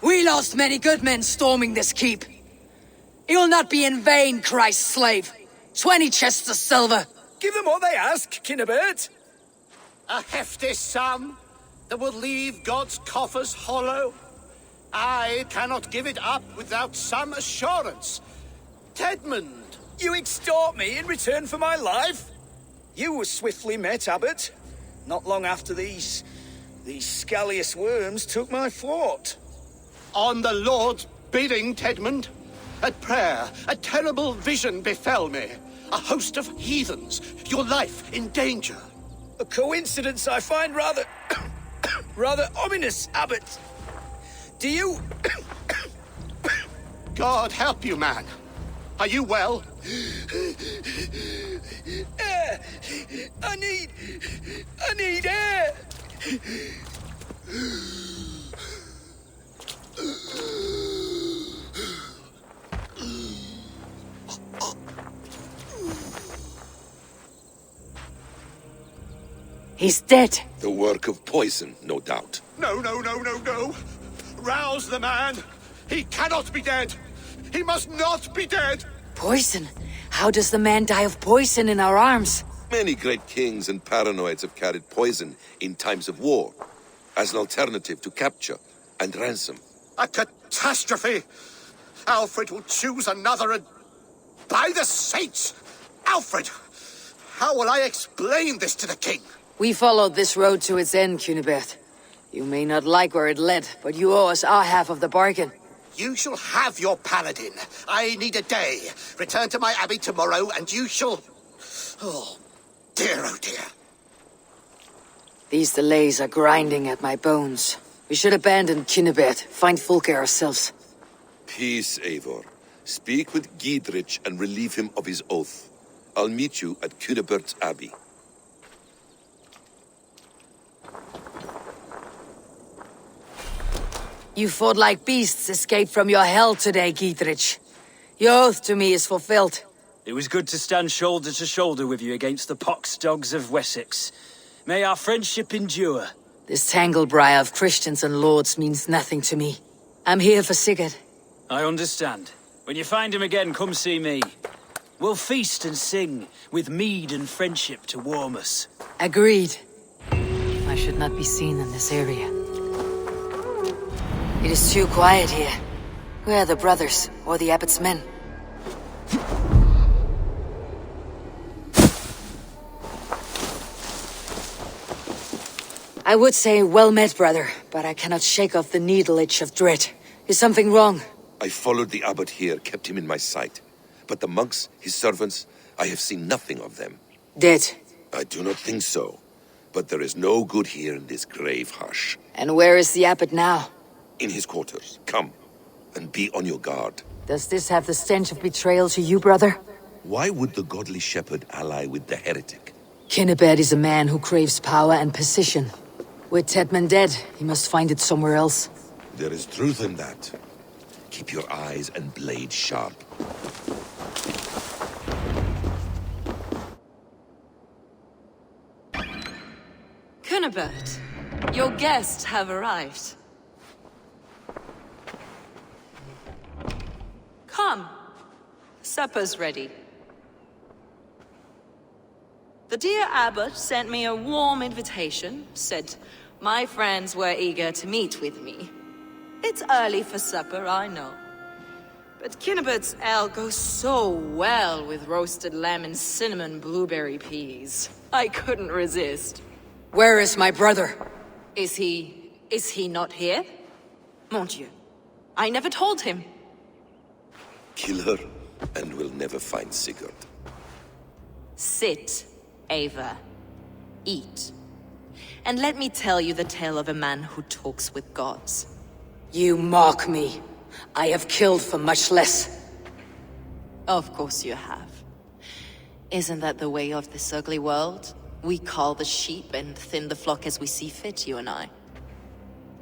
We lost many good men storming this keep. It will not be in vain, Christ's slave. 20 chests of silver. Give them what they ask, Kinnebert. A hefty sum that will leave God's coffers hollow. I cannot give it up without some assurance. Tedmund! You extort me in return for my life? You were swiftly met, Abbot. Not long after these scallious worms took my fort. On the Lord's bidding, Tedmund. At prayer, a terrible vision befell me. A host of heathens, your life in danger. A coincidence I find rather... rather ominous, Abbot. Do you... God help you, man. Are you well? Air! I need air! He's dead. The work of poison, no doubt. No. Rouse the man. He cannot be dead. He must not be dead. Poison? How does the man die of poison in our arms? Many great kings and paranoids have carried poison in times of war, as an alternative to capture and ransom. A catastrophe! Alfred will choose another and... By the saints! Alfred! How will I explain this to the king? We followed this road to its end, Cunibert. You may not like where it led, but you owe us our half of the bargain. You shall have your paladin. I need a day. Return to my abbey tomorrow, and you shall... Oh dear. These delays are grinding at my bones. We should abandon Cunibert, find Fulke ourselves. Peace, Eivor. Speak with Giedrich and relieve him of his oath. I'll meet you at Cunibert's Abbey. You fought like beasts escaped from your hell today, Giedrich. Your oath to me is fulfilled. It was good to stand shoulder to shoulder with you against the pox dogs of Wessex. May our friendship endure. This tangle-briar of Christians and lords means nothing to me. I'm here for Sigurd. I understand. When you find him again, come see me. We'll feast and sing, with mead and friendship to warm us. Agreed. I should not be seen in this area. It is too quiet here. Where are the brothers, or the abbot's men? I would say well met, brother, but I cannot shake off the needle itch of dread. Is something wrong? I followed the abbot here, kept him in my sight. But the monks, his servants, I have seen nothing of them. Dead? I do not think so. But there is no good here in this grave hush. And where is the abbot now? In his quarters. Come, and be on your guard. Does this have the stench of betrayal to you, brother? Why would the godly shepherd ally with the heretic? Cunibert is a man who craves power and position. With Tedman dead, he must find it somewhere else. There is truth in that. Keep your eyes and blade sharp. Cunibert, your guests have arrived. Come. Supper's ready. The dear abbot sent me a warm invitation, said my friends were eager to meet with me. It's early for supper, I know. But Cunibert's ale goes so well with roasted lamb and cinnamon blueberry peas. I couldn't resist. Where is my brother? Is he not here? Mon Dieu. I never told him. Kill her, and we'll never find Sigurd. Sit, Eivor. Eat. And let me tell you the tale of a man who talks with gods. You mock me. I have killed for much less. Of course you have. Isn't that the way of this ugly world? We cull the sheep and thin the flock as we see fit, you and I.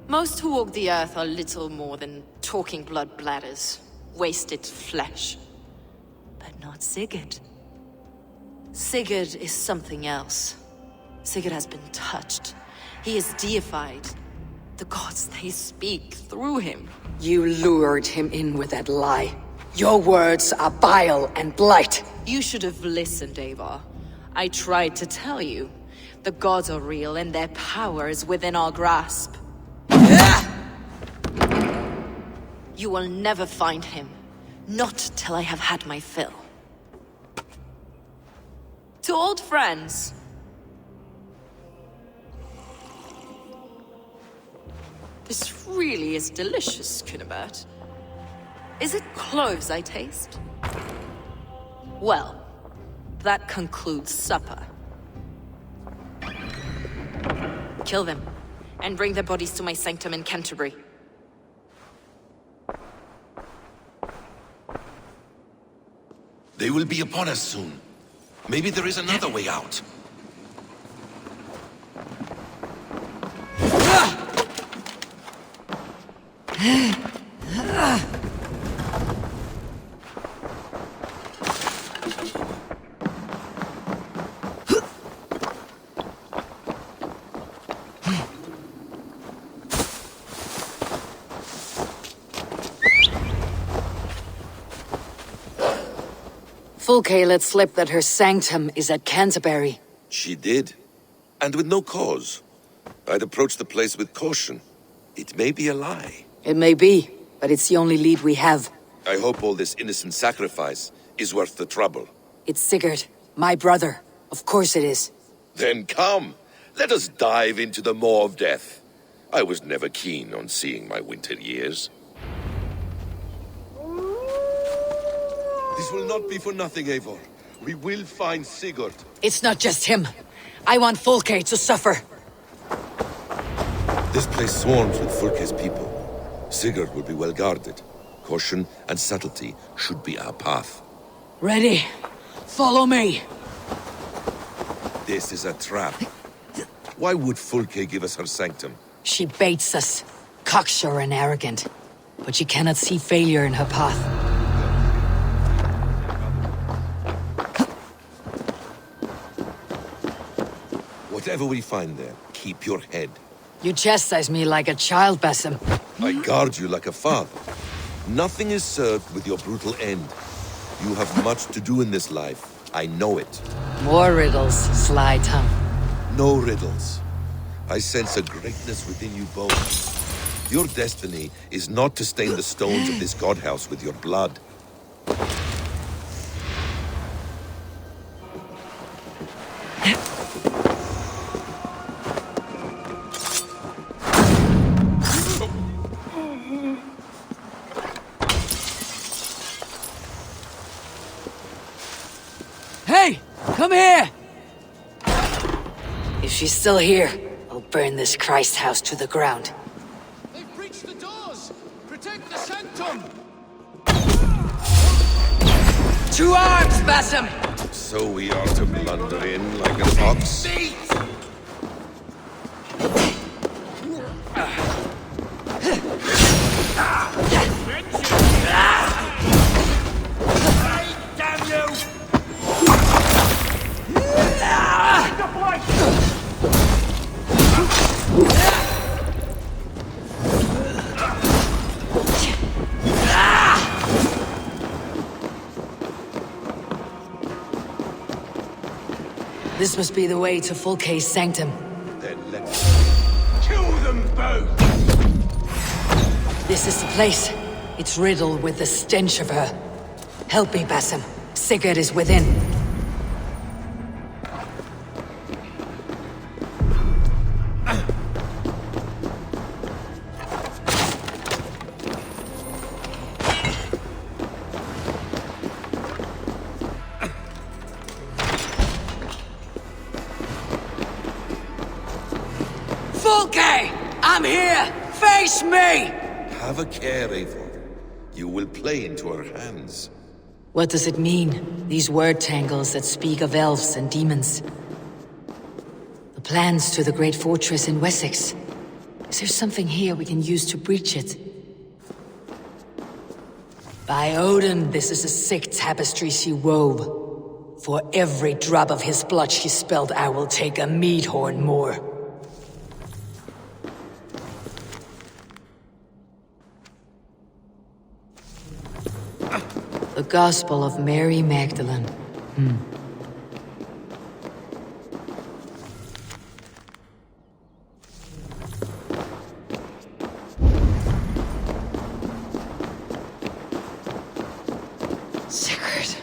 Most who walk the earth are little more than talking blood bladders, wasted flesh. But not Sigurd. Sigurd is something else. Sigurd has been touched. He is deified. The gods, they speak through him. You lured him in with that lie. Your words are bile and blight. You should have listened, Eivor. I tried to tell you. The gods are real and their power is within our grasp. You will never find him. Not till I have had my fill. To old friends. This really is delicious, Cunibert. Is it cloves I taste? Well, that concludes supper. Kill them, and bring their bodies to my sanctum in Canterbury. They will be upon us soon. Maybe there is another way out. Fulke let slip that her sanctum is at Canterbury. She did. And with no cause. I'd approach the place with caution. It may be a lie. It may be, but it's the only lead we have. I hope all this innocent sacrifice is worth the trouble. It's Sigurd, my brother. Of course it is. Then come, let us dive into the maw of death. I was never keen on seeing my winter years. This will not be for nothing, Eivor. We will find Sigurd. It's not just him. I want Fulke to suffer. This place swarms with Fulke's people. Sigurd will be well guarded. Caution and subtlety should be our path. Ready. Follow me. This is a trap. Why would Fulke give us her sanctum? She baits us. Cocksure and arrogant. But she cannot see failure in her path. Whatever we find there, keep your head. You chastise me like a child, Basim. I guard you like a father. Nothing is served with your brutal end. You have much to do in this life. I know it. More riddles, sly tongue. No riddles. I sense a greatness within you both. Your destiny is not to stain the stones of this godhouse with your blood. Hey! Come here! If she's still here, I'll burn this Christ house to the ground. They've breached the doors! Protect the sanctum! To arms, Basim! So we are to blunder in like a fox? Damn you! This must be the way to Fulke's sanctum. Then let's kill them both! This is the place. It's riddled with the stench of her. Help me, Basim. Sigurd is within. Fulke! I'm here! Face me! have a care, Eivor. You will play into our hands. What does it mean? These word tangles that speak of elves and demons. The plans to the great fortress in Wessex. Is there something here we can use to breach it? By Odin, this is a sick tapestry she wove. For every drop of his blood she spilled, I will take a mead horn more. The Gospel of Mary Magdalene. Sigurd.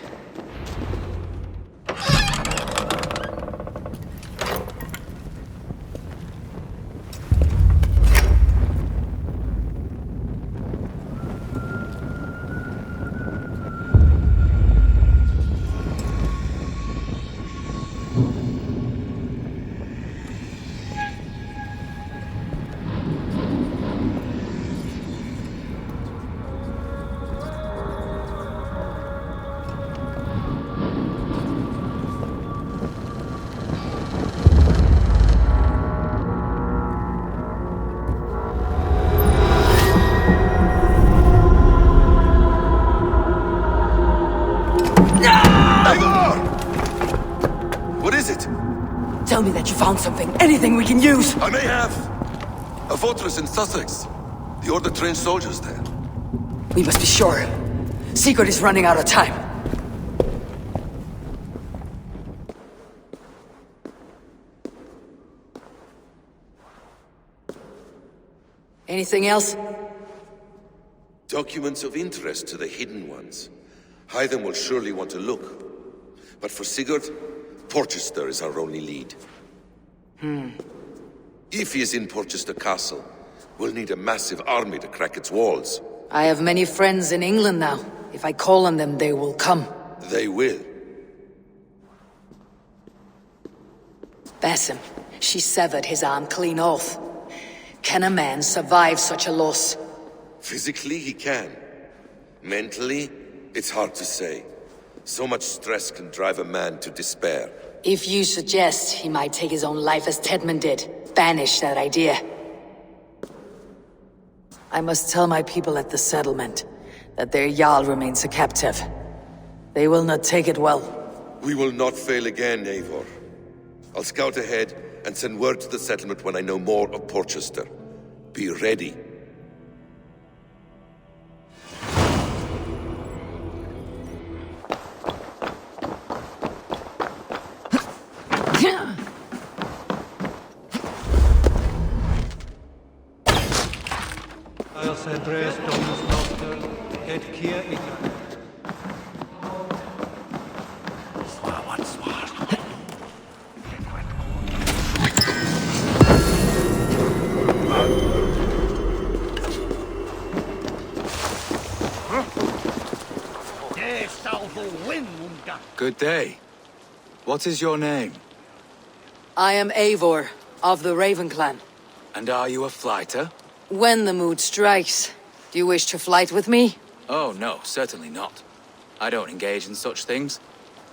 Tell me that you found something, anything we can use! I may have! A fortress in Sussex. The Order trained soldiers there. We must be sure. Sigurd is running out of time. Anything else? Documents of interest to the Hidden Ones. Hythen will surely want to look. But for Sigurd, Porchester is our only lead. If he is in Porchester Castle, we'll need a massive army to crack its walls. I have many friends in England now. If I call on them, they will come. They will. Basim, she severed his arm clean off. Can a man survive such a loss? Physically, he can. Mentally, it's hard to say. So much stress can drive a man to despair. If you suggest he might take his own life as Tedman did, banish that idea. I must tell my people at the settlement that their Jarl remains a captive. They will not take it well. We will not fail again, Eivor. I'll scout ahead and send word to the settlement when I know more of Porchester. Be ready. Good day. What is your name? I am Eivor, of the Raven clan. And are you a flighter? When the mood strikes. Do you wish to flight with me? Oh, no, certainly not. I don't engage in such things.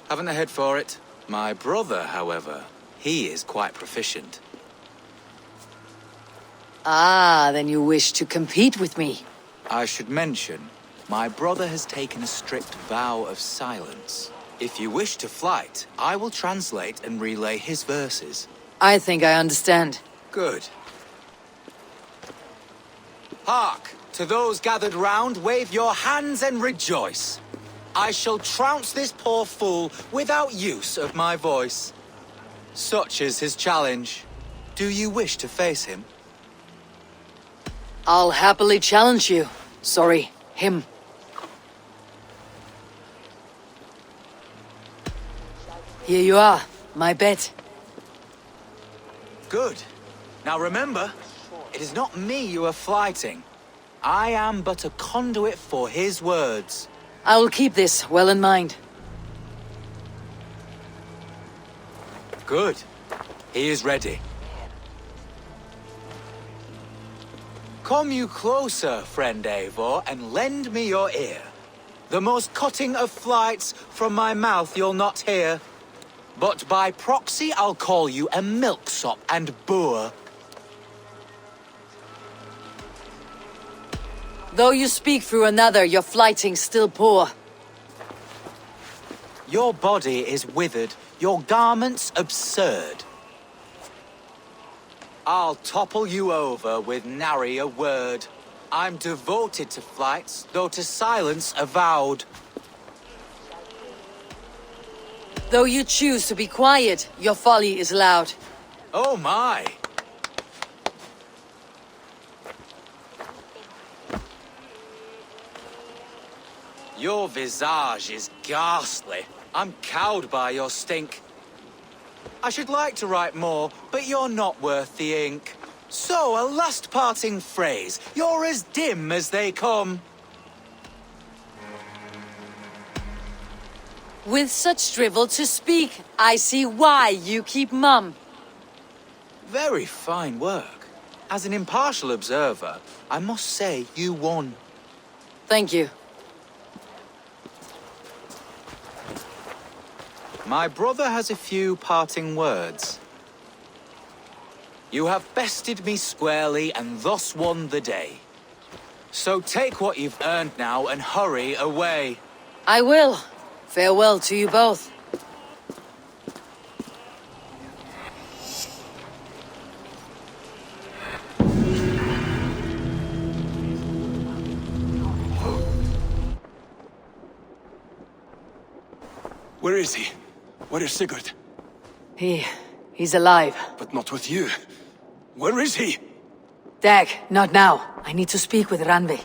Haven't the head for it. My brother, however, he is quite proficient. Ah, then you wish to compete with me. I should mention, my brother has taken a strict vow of silence. If you wish to flight, I will translate and relay his verses. I think I understand. Good. Hark! To those gathered round, wave your hands and rejoice. I shall trounce this poor fool without use of my voice. Such is his challenge. Do you wish to face him? I'll happily challenge you. Sorry, him. Here you are, my bet. Good. Now remember, it is not me you are flighting. I am but a conduit for his words. I will keep this well in mind. Good. He is ready. Come you closer, friend Eivor, and lend me your ear. The most cutting of flights from my mouth you'll not hear. But by proxy I'll call you a milksop and boor. Though you speak through another, your flighting's still poor. Your body is withered, your garments absurd. I'll topple you over with nary a word. I'm devoted to flights, though to silence avowed. Though you choose to be quiet, your folly is loud. Oh my! Your visage is ghastly. I'm cowed by your stink. I should like to write more, but you're not worth the ink. So, a last parting phrase. You're as dim as they come. With such drivel to speak, I see why you keep mum. Very fine work. As an impartial observer, I must say you won. Thank you. My brother has a few parting words. You have bested me squarely and thus won the day. So take what you've earned now and hurry away. I will. Farewell to you both. Where is he? Where is Sigurd? He's alive. But not with you. Where is he? Dag, not now. I need to speak with Randvi.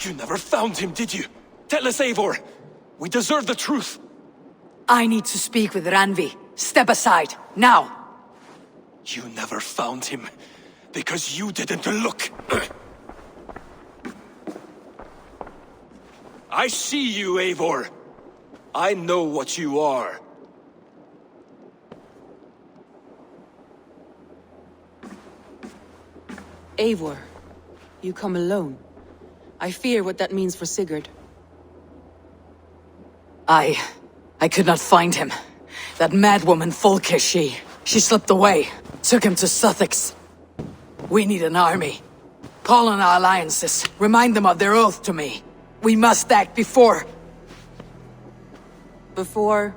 You never found him, did you? Tell us, Eivor. We deserve the truth. I need to speak with Randvi. Step aside, now! You never found him, because you didn't look. I see you, Eivor. I know what you are. Eivor, you come alone. I fear what that means for Sigurd. I could not find him. That madwoman Folke, she slipped away. Took him to Sussex. We need an army. Call on our alliances. Remind them of their oath to me. We must act before... Before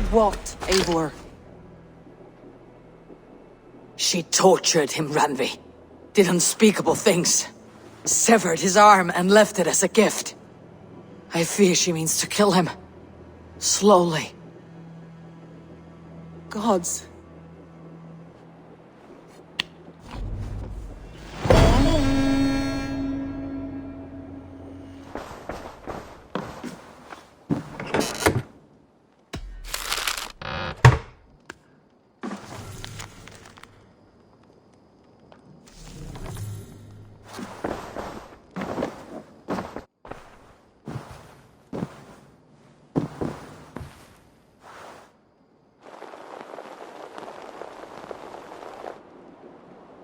what, Eivor? She tortured him, Randvi. Did unspeakable things. Severed his arm and left it as a gift. I fear she means to kill him. Slowly. Gods.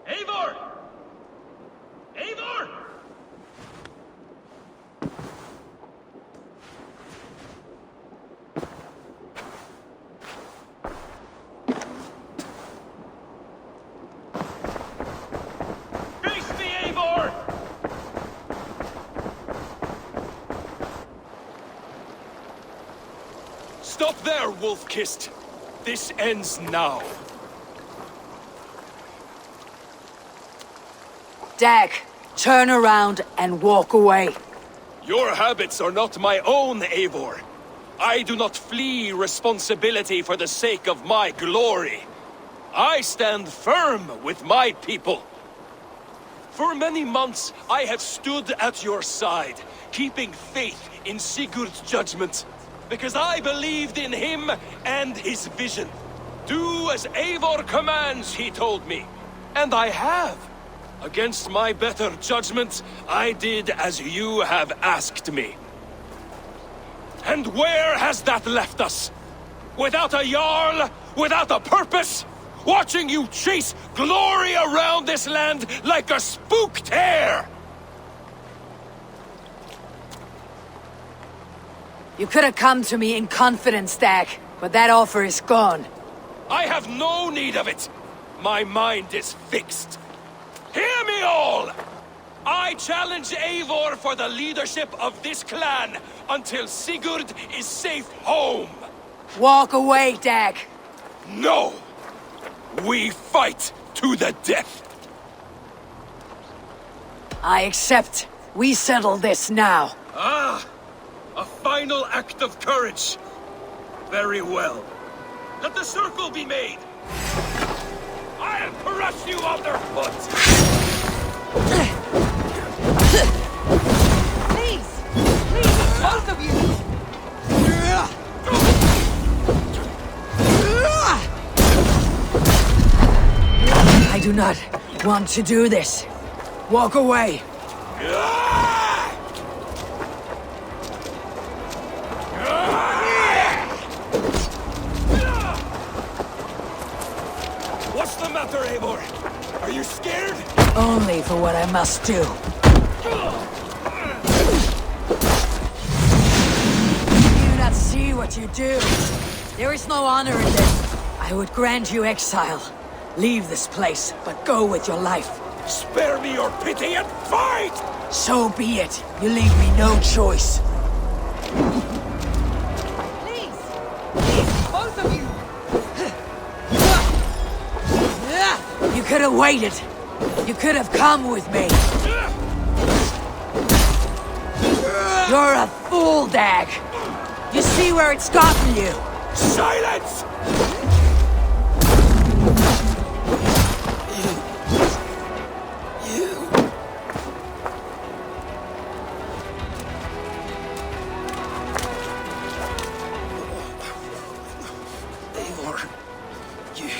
Eivor! Eivor! Face me, Eivor! Stop there, wolf-kissed. This ends now. Dag, turn around and walk away. Your habits are not my own, Eivor. I do not flee responsibility for the sake of my glory. I stand firm with my people. For many months, I have stood at your side, keeping faith in Sigurd's judgment, because I believed in him and his vision. Do as Eivor commands, he told me, and I have. Against my better judgment, I did as you have asked me. And where has that left us? Without a Jarl? Without a purpose? Watching you chase glory around this land like a spooked hare! You could have come to me in confidence, Dag, but that offer is gone. I have no need of it! My mind is fixed. Hear me all! I challenge Eivor for the leadership of this clan until Sigurd is safe home! Walk away, Dag! No! We fight to the death! I accept. We settle this now. Ah! A final act of courage! Very well. Let the circle be made! I'll crush you underfoot! Please! Please, both of you! I do not want to do this. Walk away. What's the matter, Eivor? Are you scared? Only for what I must do. You do not see what you do. There is no honor in this. I would grant you exile. Leave this place, but go with your life. Spare me your pity and fight! So be it. You leave me no choice. Please! Please, both of you! You could have waited. You could have come with me. You're a fool, Dag. You see where it's gotten you? Silence! Eivor, you...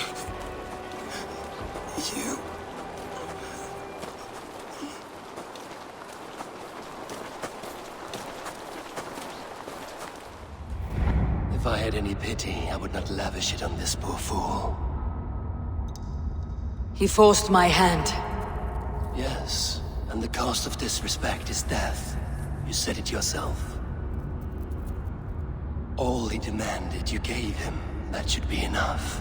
If I had any pity, I would not lavish it on this poor fool. He forced my hand. Yes, and the cost of disrespect is death. You said it yourself. All he demanded, you gave him. That should be enough.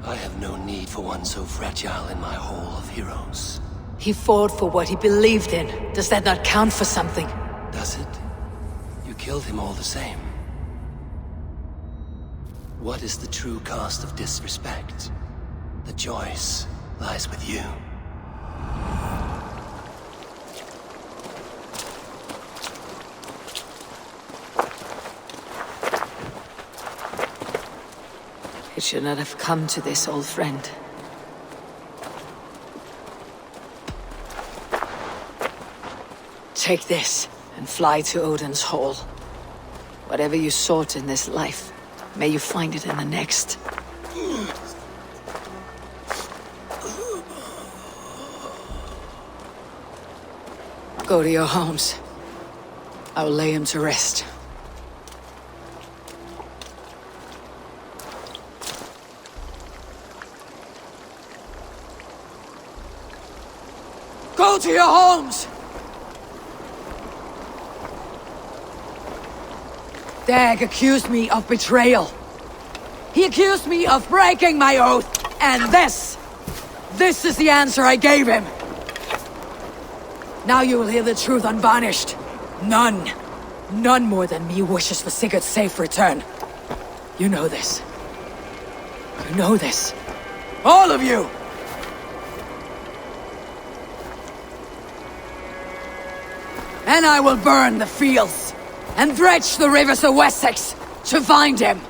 I have no need for one so fragile in my hall of heroes. He fought for what he believed in. Does that not count for something? Does it? You killed him all the same. What is the true cost of disrespect? The choice lies with you. It should not have come to this, old friend. Take this and fly to Odin's Hall. Whatever you sought in this life, may you find it in the next. Go to your homes. I will lay him to rest. Go to your homes! Dag accused me of betrayal. He accused me of breaking my oath, and this is the answer I gave him. Now you will hear the truth unvarnished. None more than me wishes for Sigurd's safe return. You know this. You know this. All of you! And I will burn the fields and dredge the rivers of Wessex to find him.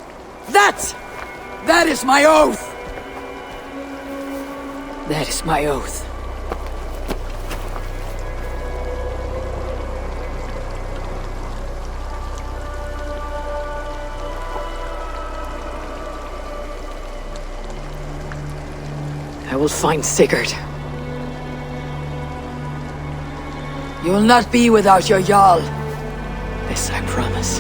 That is my oath. That is my oath. I will find Sigurd. You will not be without your Jarl. This I promise.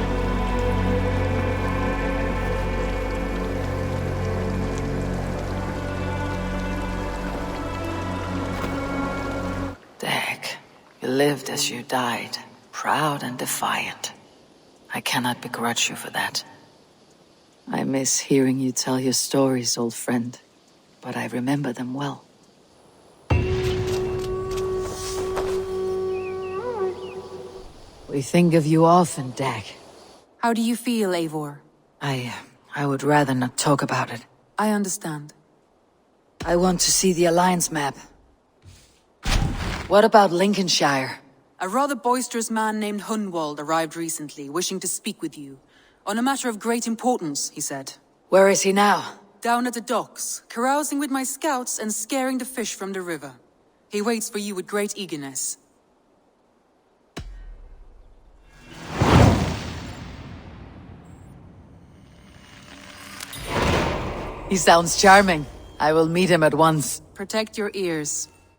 Dag, you lived as you died, proud and defiant. I cannot begrudge you for that. I miss hearing you tell your stories, old friend, but I remember them well. We think of you often, Dag. How do you feel, Eivor? I would rather not talk about it. I understand. I want to see the Alliance map. What about Lincolnshire? A rather boisterous man named Hunwald arrived recently, wishing to speak with you. On a matter of great importance, he said. Where is he now? Down at the docks, carousing with my scouts and scaring the fish from the river. He waits for you with great eagerness. He sounds charming. I will meet him at once. Protect your ears.